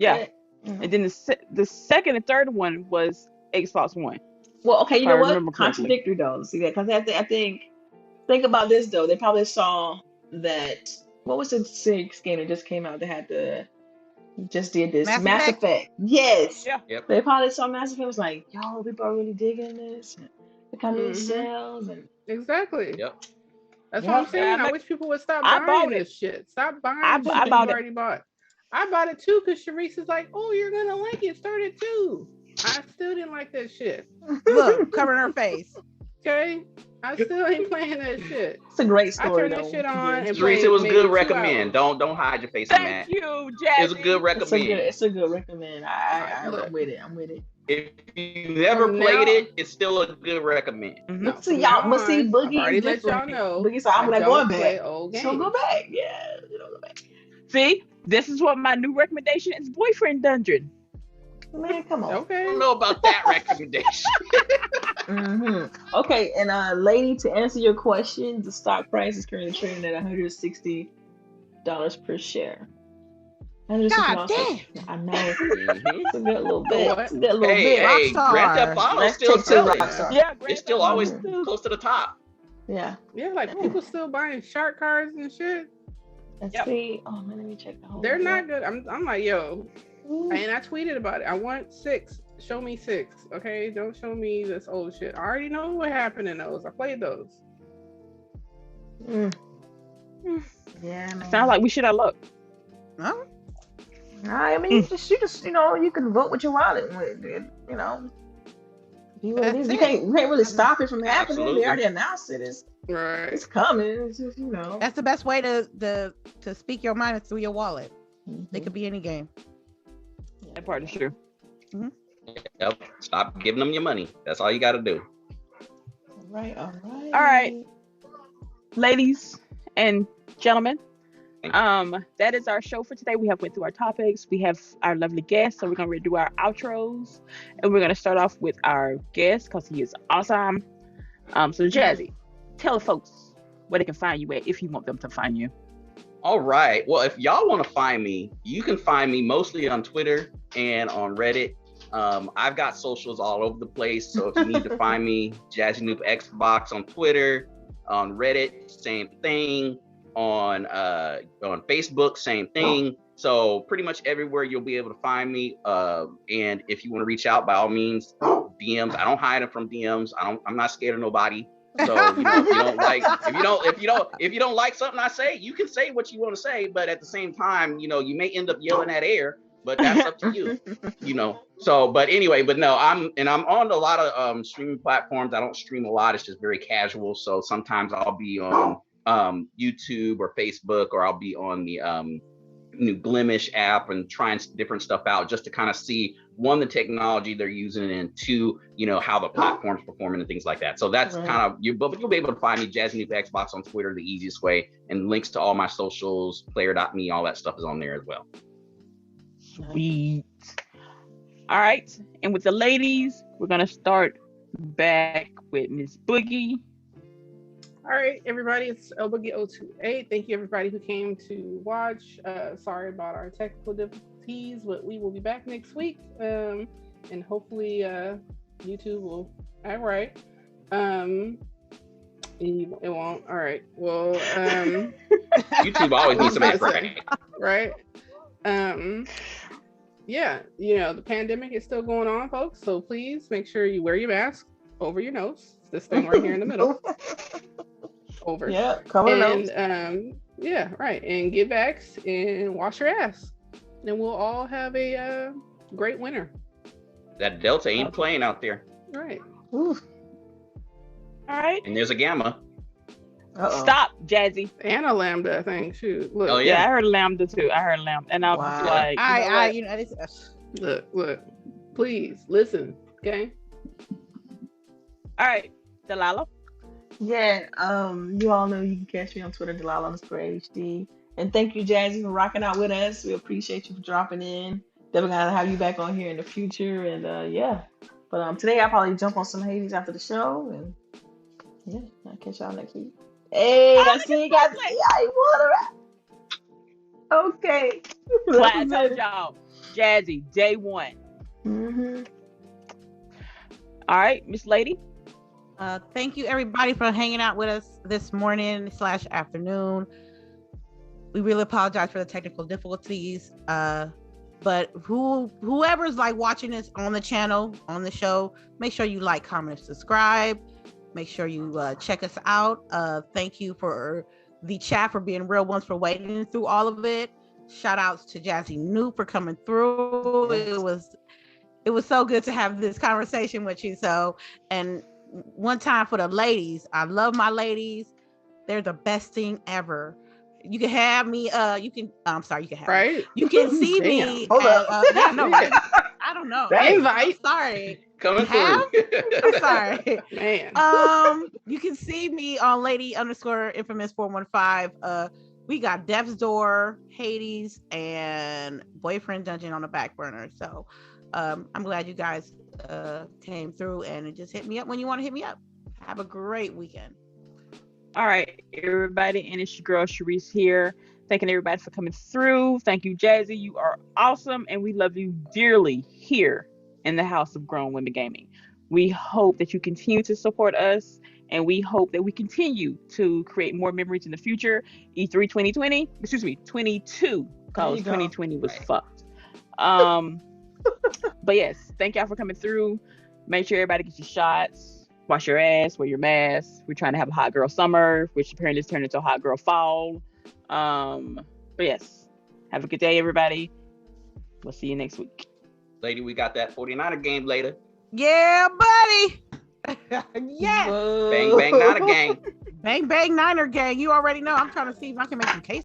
Yeah. And then the second and third one was Xbox One. Well, okay, you know what? Contradictory though. See that? Because I think about this though. They probably saw that. What was the 6 game that just came out? That had just did this Mass Effect. Yes. Yeah. Yep. They probably saw Mass Effect. Was like, yo, people are really digging this. The kind of sales and exactly. Yep. That's what I'm saying. I wish people would stop buying this shit. Stop buying shit you already bought. I bought it too because Charisse is like, oh, you're gonna like it. Start it too. I still didn't like that shit. Look, covering her face. Okay, I still ain't playing that shit. It's a great story. I turned that shit on and Charisse, it was good recommend. Don't hide your face on that. Thank you, Jazzy. It's a good recommend. It's a good recommend. I'm with it. If you never played it, it's still a good recommend. Mm-hmm. See y'all, but see, Boogie is let y'all know. Boogie, so I'm not going back. So go back. Yeah, go back. See, this is what my new recommendation is: Boyfriend Dungeon. Man, come on. Okay. I don't know about that recommendation. Mm-hmm. Okay, and lady, to answer your question, the stock price is currently trading at $160 per share. God damn! I know. It's a good little bit. It's a good little bit. Hey, Grand Theft Auto still selling. Yeah, it's still always close to the top. Yeah. Yeah, like people still buying shark cards and shit. Let's see. Oh man, let me check the whole. They're not good. I'm like, yo. And I tweeted about it. I want 6. Show me 6. Okay, don't show me this old shit. I already know what happened in those. I played those. Yeah, man. Sounds like we should have looked. No. I mean, you just you can vote with your wallet. You know, you can't really stop it from happening. Absolutely. They already announced it. It's coming. It's just That's the best way to speak your mind is through your wallet. Mm-hmm. It could be any game. That part is true. Mm-hmm. Yep. Stop giving them your money. That's all you got to do. All right. All right, ladies and gentlemen. That is our show for today. We have went through our topics. We have our lovely guest, so we're gonna do our outros, and we're gonna start off with our guest because he is awesome. So Jazzy, tell the folks where they can find you at if you want them to find you. All right. Well, if y'all want to find me, you can find me mostly on Twitter and on Reddit. I've got socials all over the place, so if you need to find me, JazzyNupe Xbox on Twitter, on Reddit, same thing. On Facebook, same thing. So pretty much everywhere you'll be able to find me. And if you want to reach out, by all means, DMs. I don't hide them from DMs. I'm not scared of nobody. So if you don't like something I say, you can say what you want to say. But at the same time, you may end up yelling at air. But that's up to you. So, but anyway, no, I'm on a lot of streaming platforms. I don't stream a lot. It's just very casual. So sometimes I'll be on YouTube or Facebook, or I'll be on the new Blemish app and trying different stuff out just to kind of see, one, the technology they're using, and two, how the platform's performing and things like that. So that's kind of but you'll be able to find me, JazzyNupe Xbox, on Twitter, the easiest way, and links to all my socials, player.me, all that stuff is on there as well. Sweet. All right, and with the ladies, we're gonna start back with Miss Boogie. All right, everybody, it's LBOOGIE 028. Thank you, everybody who came to watch. Sorry about our technical difficulties, but we will be back next week. And hopefully YouTube will act right. It won't. All right. Well, YouTube always needs some act right. Right. Yeah, the pandemic is still going on, folks. So please make sure you wear your mask over your nose. This thing right here in the middle. Over. Yeah, cover and nose. Yeah, right. And get vaxxed and wash your ass. And we'll all have a great winter. That Delta ain't playing out there. Right. Oof. All right. And there's a Gamma. Stop, Jazzy. And a Lambda, I think. Shoot. Look. Oh, Yeah, I heard Lambda too. And I was like, Look. Please listen. Okay. All right, Delilah. Yeah, you all know you can catch me on Twitter, Delilah_HD. And thank you, Jazzy, for rocking out with us. We appreciate you for dropping in. Definitely gonna have you back on here in the future. And yeah. But today I'll probably jump on some Hades after the show. And yeah, I'll catch y'all next week. Hey, I see you guys. Yeah, you want to. Okay. I told y'all, Jazzy, day one. Mm-hmm. All right, Miss Lady. Thank you, everybody, for hanging out with us this morning / afternoon. We really apologize for the technical difficulties. But whoever's like watching this on the channel, on the show, make sure you like, comment, and subscribe. Make sure you check us out. Thank you for the chat for being real ones, for waiting through all of it. Shout outs to JazzyNupe for coming through. It was so good to have this conversation with you. So, and one time for the ladies, I love my ladies. They're the best thing ever. You can have me. I'm sorry. You can have right. Me. You can see me. Hold up. Yeah, no, I don't know. Invite. I'm sorry. Coming through. I'm sorry. Man. You can see me on Lady_Infamous415. We got Death's Door, Hades, and Boyfriend Dungeon on the back burner. So I'm glad you guys came through and just hit me up when you want to hit me up. Have a great weekend. All right, everybody, and it's your girl CHAREECE here. Thanking everybody for coming through. Thank you, Jazzy. You are awesome, and we love you dearly here in the House of Grown Women Gaming. We hope that you continue to support us, and we hope that we continue to create more memories in the future. E3 2020, excuse me, 22, because 2020 was fucked. But yes, thank y'all for coming through. Make sure everybody gets your shots. Wash your ass, wear your mask. We're trying to have a hot girl summer, which apparently has turned into a hot girl fall. But yes, have a good day, everybody. We'll see you next week. Lady, we got that 49er game later. Yeah, buddy. Yeah. Bang, bang, Niner gang. Bang, bang, Niner gang. You already know. I'm trying to see if I can make some case.